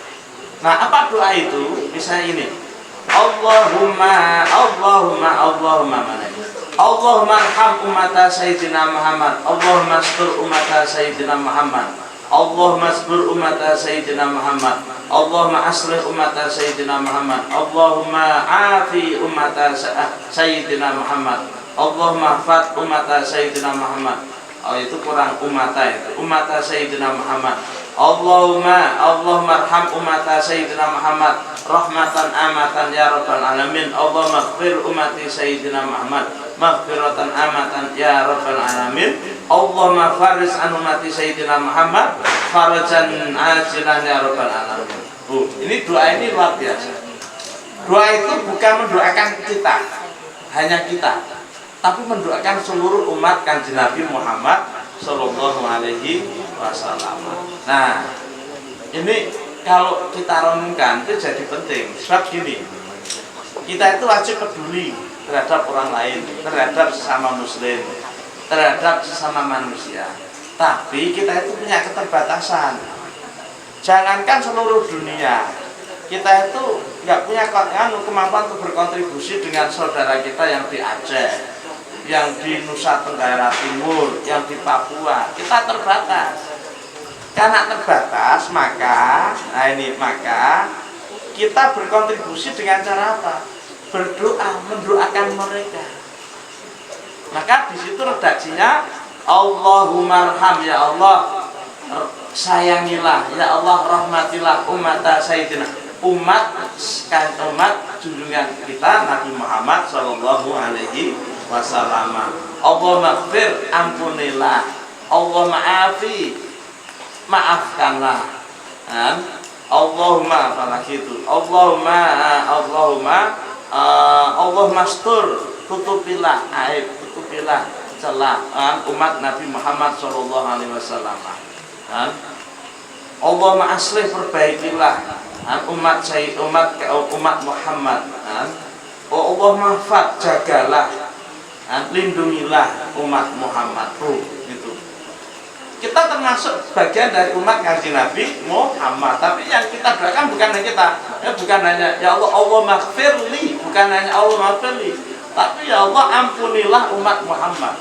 Nah, apa doa itu? Bisa ini. Allahumma arham ummata sayyidina Muhammad. Allahumma astur ummata sayyidina Muhammad. Allahumma asbur ummata sayyidina Muhammad. Allahumma aslih ummata sayyidina Muhammad. Allahumma afi ummata sayyidina Muhammad. Allahumma hafad ummata sayyidina Muhammad. Oh, itu kurang ummata itu. Ummata sayyidina Muhammad. Allahumma arham ummata sayyidina Muhammad rahmatan amatan ya rabbal alamin. Allahumma ighfir ummati sayyidina Muhammad maghfiratan amatan ya rabbal alamin. Allahumma faris an ummati sayyidina Muhammad farajan ajilan ya rabbal alamin. Ini doa ini luar biasa. Doa itu bukan mendoakan kita, hanya kita, tapi mendoakan seluruh umat Kanjeng Nabi Muhammad sallallahu alaihi wasallam. Nah, ini kalau kita renungkan itu jadi penting. Sebab gini, kita itu wajib peduli terhadap orang lain, terhadap sesama muslim, terhadap sesama manusia. Tapi kita itu punya keterbatasan. Jangankan seluruh dunia, kita itu nggak punya kemampuan untuk berkontribusi dengan saudara kita yang di Aceh, yang di Nusa Tenggara Timur, yang di Papua. Kita terbatas. Karena terbatas, maka kita berkontribusi dengan cara apa? Berdoa, mendoakan mereka. Maka di situ redaksinya Allahumma arham, ya Allah sayangilah, ya Allah rahmatilah ummata sayyidina, umat junjungan kita Nabi Muhammad sallallahu alaihi wasallam. Allahumma ighfir, ampunilah. Allahumma afi, maafkanlah. Allahumma apalagi itu. Allahumma astur, tutupilah aib, tutupilah celah umat Nabi Muhammad sallallahu alaihi wasallam. Allahumma aslih, perbaikilah umat Muhammad. Allahumma hafad, jagalah, lindungilah umat Muhammad. Gitu. Kita termasuk bagian dari umat Kanjeng Nabi Muhammad. Tapi yang kita doakan bukan hanya kita, bukan hanya ya Allah, Allahumma ighfirli bukan hanya Allah maafili, tapi ya Allah ampunilah umat Muhammad.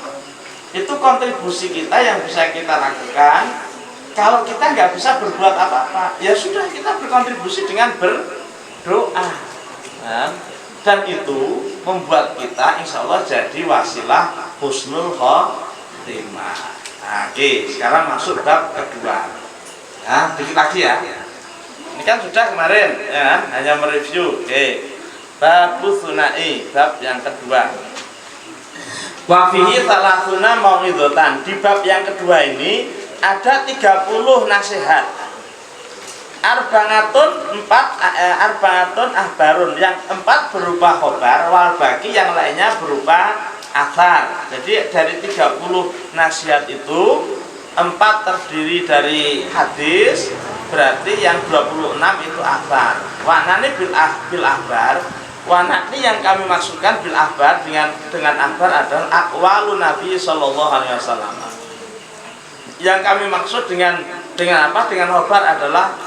Itu kontribusi kita yang bisa kita lakukan. Kalau kita nggak bisa berbuat apa-apa, ya sudah, kita berkontribusi dengan berdoa. Nah, dan itu membuat kita insya Allah jadi wasilah husnul khotimah. Nah, oke, sekarang masuk bab kedua. Nah, dikit lagi ya. Ini kan sudah kemarin, ya, hanya mereview. Oke, bab sunai, bab yang kedua. Wa fihi thalathuna mau'idhatan. Di bab yang kedua ini ada 30 nasihat. Arba'atun ahbarun, yang 4 berupa khobar, wal baki yang lainnya berupa athar. Jadi dari 30 nasihat itu 4 terdiri dari hadis, berarti yang 26 itu athar. Wanani bil ahbar, wanani yang kami maksudkan bil ahbar dengan ahbar adalah aqwalun Nabi sallallahu alaihi wasallam. Yang kami maksud dengan apa? Dengan khobar adalah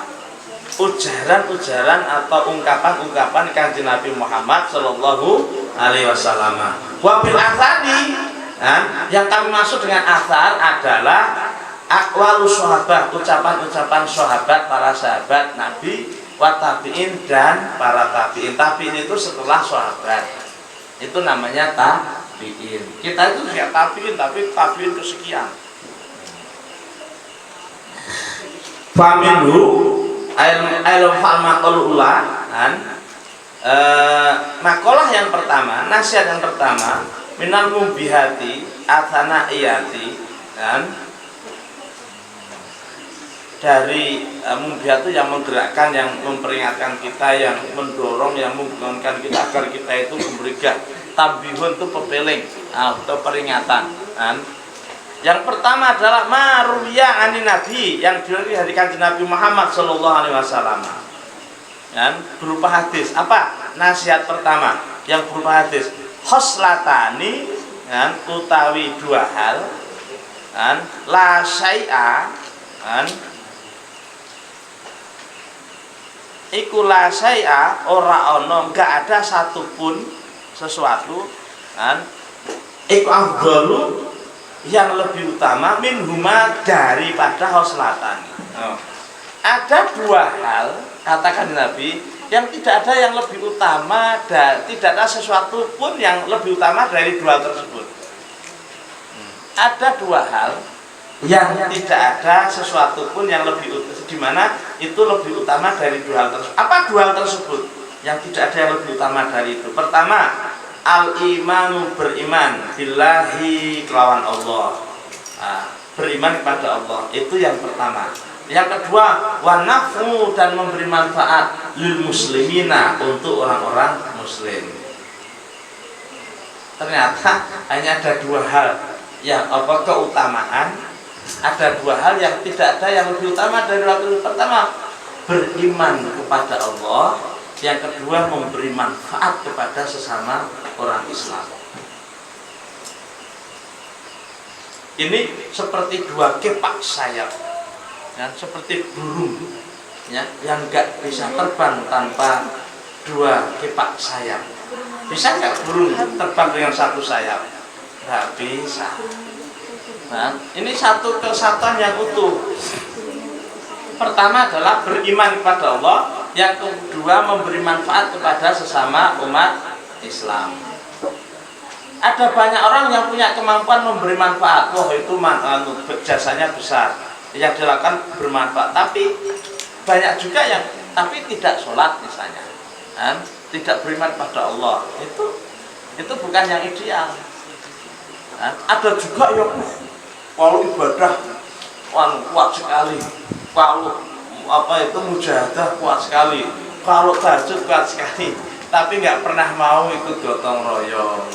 ujaran-ujaran atau ungkapan-ungkapan kanjeng Nabi Muhammad sallallahu alaihi wasallam. Wa bil athari, yang kami maksud dengan athar adalah aqwalu sahabat, ucapan-ucapan sahabat, para sahabat Nabi, wa tabi'in dan para tabi'in. Tabi'in itu setelah sahabat. Itu namanya tabi'in. Kita itu juga tabi'in, tapi tabi'in kesekian. Faminhu ailum falmakul ula, makalah yang pertama, nasihat yang pertama, minal mubihati atanaiyati, dari mubihat itu yang menggerakkan, yang memperingatkan kita, yang mendorong, yang membangunkan kita agar kita itu bergerak. Tambihun itu pepeling atau peringatan. Yang pertama adalah maruwiya ani Nabi, yang diriwayatkan dari kanjeng Nabi Muhammad sallallahu alaihi wasallam. Berupa hadis. Apa? Nasihat pertama yang berupa hadis. Khoslatani, utawi 2 hal. La syai'a, iku la syai'a, ora ono, enggak ada satupun sesuatu, iku afdalu, yang lebih utama minhuma, daripada khoslatan. Ada 2 hal, katakan Nabi, yang tidak ada yang lebih utama, dan tidak ada sesuatu pun yang lebih utama dari 2 hal tersebut. Ada 2 hal yang tidak ada sesuatu pun yang lebih utama, di mana itu lebih utama dari 2 hal tersebut. Apa 2 hal tersebut yang tidak ada yang lebih utama dari itu? Pertama, al-imanu, beriman billahi, kelawan Allah, beriman kepada Allah, itu yang pertama. Yang kedua, wa nafu, dan memberi manfaat lil muslimina, untuk orang-orang muslim. Ternyata hanya ada 2 hal yang keutamaan, ada 2 hal yang tidak ada yang lebih utama dari waktu. Pertama, beriman kepada Allah. Yang kedua, memberi manfaat kepada sesama orang Islam. Ini seperti 2 kepak sayap, seperti burung, yang nggak bisa terbang tanpa 2 kepak sayap. Bisa nggak burung terbang dengan 1 sayap? Nggak bisa. Ini satu kesatuan yang utuh. Pertama adalah beriman kepada Allah, yang kedua memberi manfaat kepada sesama umat Islam. Ada banyak orang yang punya kemampuan memberi manfaat. Wah, itu jasanya besar, yang dilakukan bermanfaat. Tapi banyak juga yang tidak sholat misalnya, tidak beriman pada Allah. Itu bukan yang ideal. Ada juga yang kalau ibadah kuat sekali, kalau mujahadah kuat sekali, kalau tahajud kuat sekali, tapi nggak pernah mau ikut gotong royong,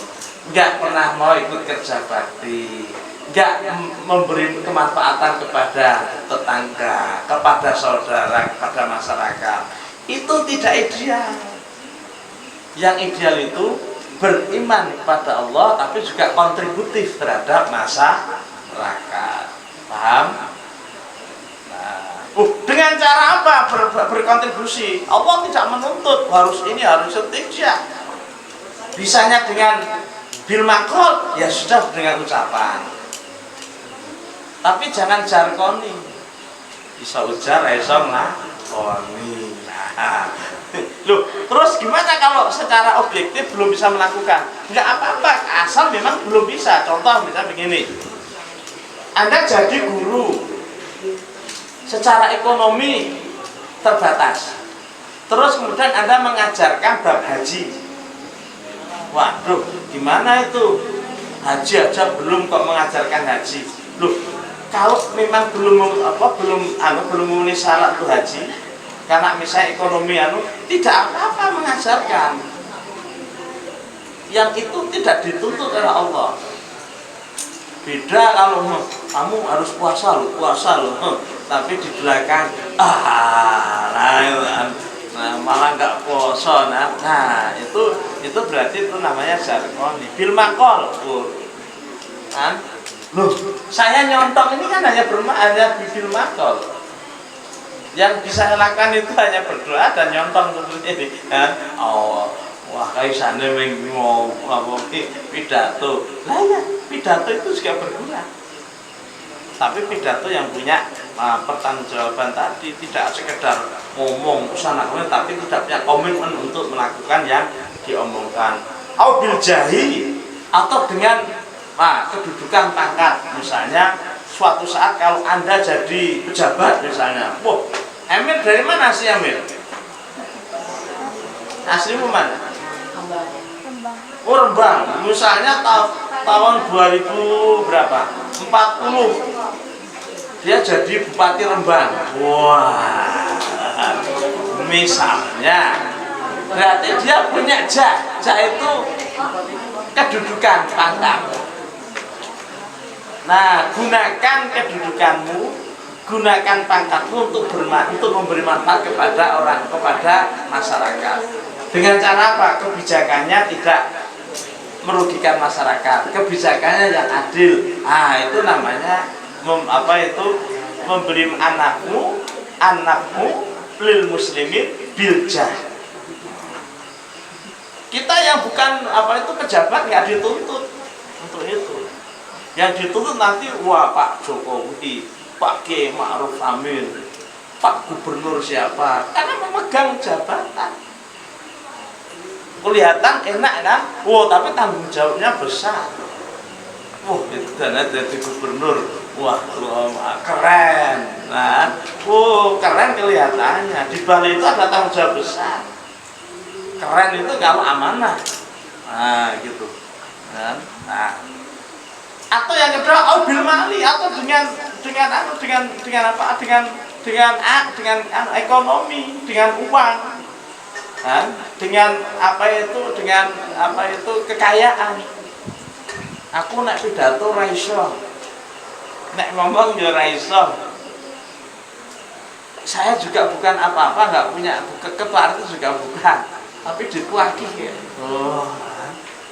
nggak pernah mau ikut kerja bakti, nggak memberi kemanfaatan kepada tetangga, kepada saudara, kepada masyarakat. Itu tidak ideal. Yang ideal itu beriman kepada Allah, tapi juga kontributif terhadap masyarakat. Paham? Dengan cara apa berkontribusi? Allah tidak menuntut harus ini, harus itu, tidak. bisanya dengan bil maqal, ya sudah dengan ucapan. Tapi jangan jarkoni. Bisa ujar, bisa nglakoni. Nah, loh, terus gimana kalau secara objektif belum bisa melakukan? Enggak apa-apa, asal memang belum bisa. Contoh misalnya begini. Anda jadi guru, secara ekonomi terbatas. Terus kemudian Anda mengajarkan bab haji. Waduh, gimana itu? Haji aja belum kok mengajarkan haji. Loh, kalau memang belum memenuhi syarat tuh haji, karena misalnya ekonomi tidak apa-apa mengajarkan. Yang itu tidak dituntut oleh Allah. Beda kalau kamu harus puasa loh, tapi di belakang malah nggak puasa. Nah itu berarti itu namanya jarkoni bil maqal. Kan? Loh, saya nyontok ini kan hanya bil maqal. Yang bisa saya lakukan itu hanya berdoa dan nyontong seperti ini. Kan? Oh, wah kaisane mau pidato. Lah ya, pidato itu juga berguna. Tapi pidato yang punya pertanggungjawaban tadi, tidak sekedar ngomong sana kemana, tapi tidak punya komitmen untuk melakukan yang diomongkan. Au bil jahi, atau dengan kedudukan pangkat. Misalnya suatu saat kalau Anda jadi pejabat misalnya, wah, Emir dari mana sih Emir? Aslimu mana? Oh, Rembang. Misalnya tahun 2000 berapa? 40. Dia jadi bupati Rembang. Wah. Misalnya berarti dia punya jah. Jah itu kedudukan pangkat. Nah, gunakan kedudukanmu, gunakan pangkatmu untuk memberi manfaat kepada masyarakat. Dengan cara apa? Kebijakannya tidak merugikan masyarakat, kebijakannya yang adil. Itu namanya memberi anakmu lil muslimin bil jah. Kita yang bukan pejabat nggak dituntut untuk itu. Yang dituntut nanti Pak Jokowi, Pak Kiai Ma'ruf Amin, Pak Gubernur siapa, karena memegang jabatan. Kelihatan enak kan? Tapi tanggung jawabnya besar. Itu dana jadi gubernur. Keren. Nah, keren kelihatannya. Di balik itu ada tanggung jawab besar. Keren itu kalau amanah. Gitu. Nah, atau yang kedua, bil mali, atau dengan ekonomi, dengan uang. Dengan kekayaan. Aku nek pidato ra iso, nek ngomong ya ra iso. Saya juga bukan apa-apa, nggak punya ketua itu juga bukan, tapi dikuaki ya.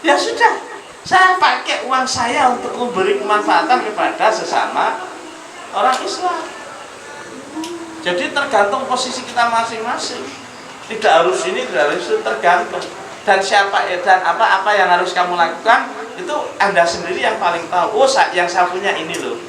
Ya sudah, saya pakai uang saya untuk memberi kemanfaatan kepada sesama orang Islam. Jadi tergantung posisi kita masing-masing. Tidak harus ini, tidak harus itu, tergantung. Dan siapa dan apa yang harus kamu lakukan itu Anda sendiri yang paling tahu. Yang saya punya ini loh.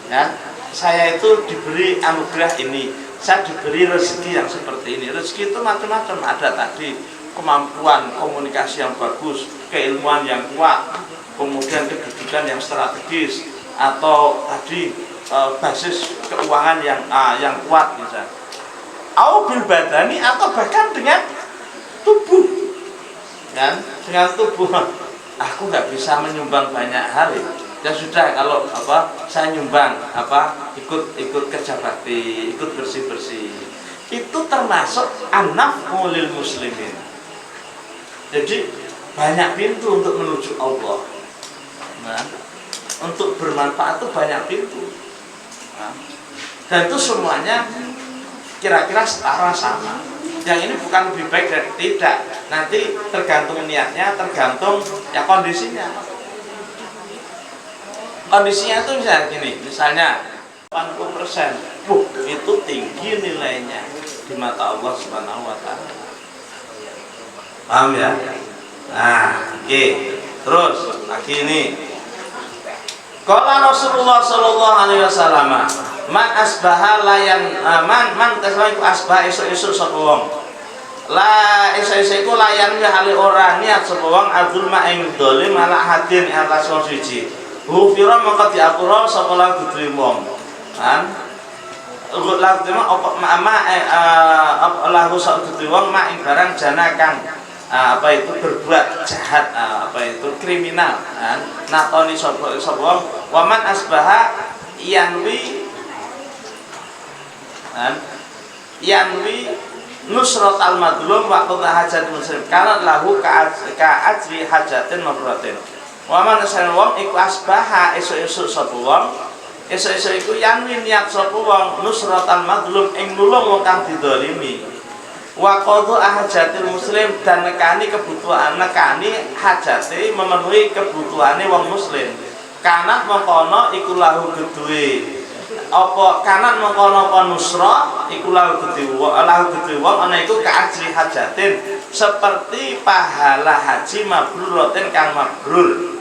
Ya, saya itu diberi anugerah ini. Saya diberi rezeki yang seperti ini. Rezeki itu macam-macam. Ada tadi kemampuan komunikasi yang bagus, keilmuan yang kuat, kemudian kedudukan yang strategis, atau tadi basis keuangan yang kuat misalnya. Au bil badani, atau bahkan dengan tubuh, kan? Dengan tubuh, aku nggak bisa menyumbang banyak hal. Ya sudah, kalau saya nyumbang ikut kerja bakti, ikut bersih-bersih, itu termasuk an-naf'u lil muslimin. Jadi banyak pintu untuk menuju Allah. Untuk bermanfaat itu banyak pintu. Dan itu semuanya kira-kira setara sama. Yang ini bukan lebih baik dari tidak. Nanti tergantung niatnya, tergantung kondisinya. Kondisinya itu misalnya gini, misalnya 80%, itu tinggi nilainya di mata Allah Subhanahu wa Ta'ala. Paham ya? Nah, oke. Terus lagi ini. Qala Rasulullah sallallahu alaihi wasallam, man asbaha layan man tasbah asbah esuk-esuk sapa wong. La esuk-esuk iku layan hale ora niat sapa wong adul ma'ing dolim ala hadin atas wong suci. Hufira mongko diapura sapa lan diterima. Kan? Lagu tema apa lahu sak diterima ma'ing barang jana kang apa itu berbuat jahat, apa itu kriminal, natoni sapa waman asbaha yanwi nusrat al madlum wa qada hajat muslim kana lahu ka ajri hajatin mabratin. Waman asal wong iku asbaha esuk-esuk sapa wong esuk-esuk iku yanwi niat sapa wong nusrat al madlum ing nulung wong kang didolimi wa qadha hajatil muslim dan nekani kebutuhan nekani hajate memenuhi kebutuhane wong muslim kanat mengkono iku lahu gedhe apa kanat mengkono apa nusra iku lahu gedhe wong ana iku kaajri hajatin seperti pahala haji mabruratin kang mabrur.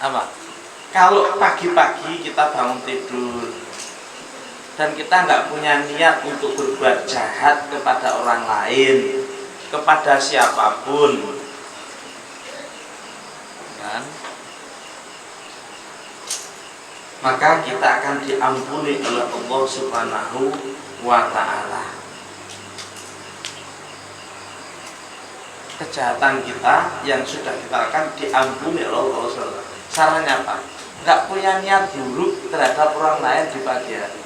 Apa kalau pagi-pagi kita bangun tidur dan kita nggak punya niat untuk berbuat jahat kepada orang lain, kepada siapapun, kan? Maka kita akan diampuni oleh Allah Subhanahu wa Ta'ala. Kejahatan kita yang sudah kita akan diampuni oleh Allah Subhanahu wa Ta'ala. Caranya apa? Nggak punya niat buruk terhadap orang lain di pagi hari.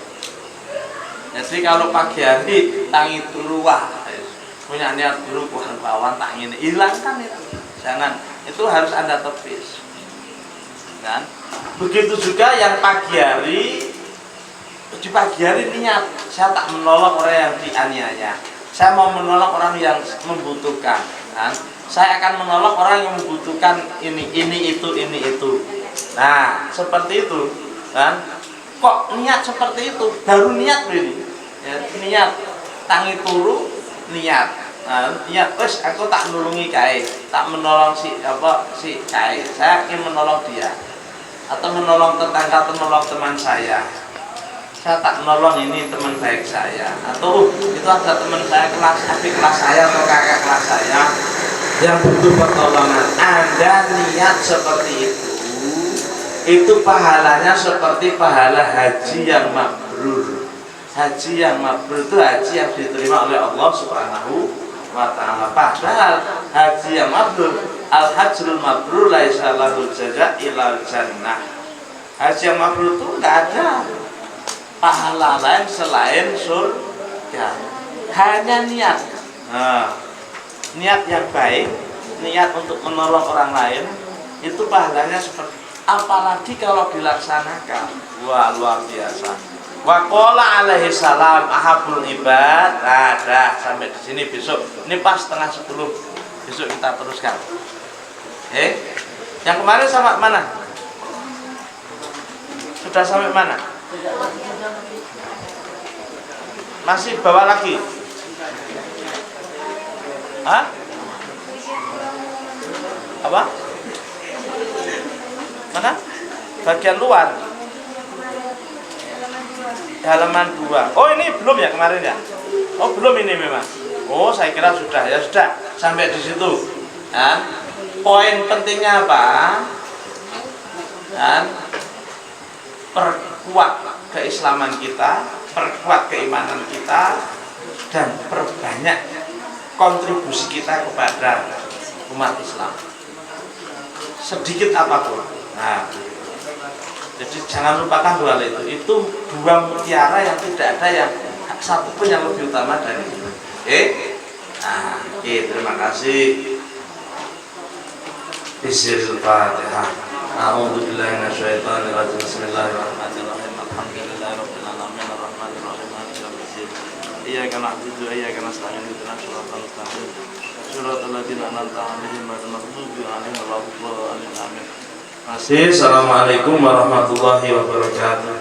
Jadi kalau pagi hari tangi turu wah punya niat buruk kawan tangi ini hilangkan itu, jangan, itu harus Anda tepis, kan? Begitu juga yang pagi hari, di pagi hari niat saya tak menolong orang yang dianiaya, saya mau menolong orang yang membutuhkan, kan? Saya akan menolong orang yang membutuhkan ini itu. Nah seperti itu, kan? Kok niat seperti itu? Baru niat ini. Ya, niat tangi turu niat. Niat wes aku tak nulungi kae, tak menolong si kae. Saya ingin menolong dia atau menolong tetangga, menolong teman saya. Saya tak menolong ini teman baik saya atau itu ada teman saya kelas adik kelas saya atau kakak kelas saya yang butuh pertolongan. Anda niat seperti itu pahalanya seperti pahala haji yang mabrur. Haji yang mabrur itu haji yang diterima oleh Allah Subhanahu wa Ta'ala. Padahal haji yang mabrur, al-hajrul mabrur laisa lahu jaza' ilal jannah. Haji yang mabrur itu enggak ada pahala lain selain surga. Hanya niat. Niat yang baik, niat untuk menolong orang lain, itu pahalanya seperti, apalagi kalau dilaksanakan, wah luar biasa. Wa qala alaihi salam ahabul ibad. Dah sampai di sini besok. Ini pas 9:30. Besok kita teruskan. Yang kemarin sampai mana? Sudah sampai mana? Masih bawa lagi? Hah? Apa? Mana? Bagian luar. Halaman 2. Oh ini belum ya kemarin ya? Oh belum ini memang. Oh saya kira sudah ya sudah sampai di situ. Poin pentingnya apa? Perkuat keislaman kita, perkuat keimanan kita, dan perbanyak kontribusi kita kepada umat Islam. Sedikit apapun. Nah, jadi jangan lupakan dua hal itu. Itu dua mutiara yang tidak ada yang satu pun yang lebih utama dari itu. Terima kasih. Bismillahirrahmanirrahim. A'udzubillahi minasyaitonir rajim. Bismillahirrahmanirrahim. Alhamdulillahirabbil alamin arrahmanir rahim maliki yaumiddin. Iyyaka na'budu wa iyyaka nasta'in. Ihdinas siratal mustaqim. Shiratal ladzina an'amta 'alaihim ghairil maghdubi 'alaihim waladdallin. Amin. Assalamualaikum warahmatullahi wabarakatuh.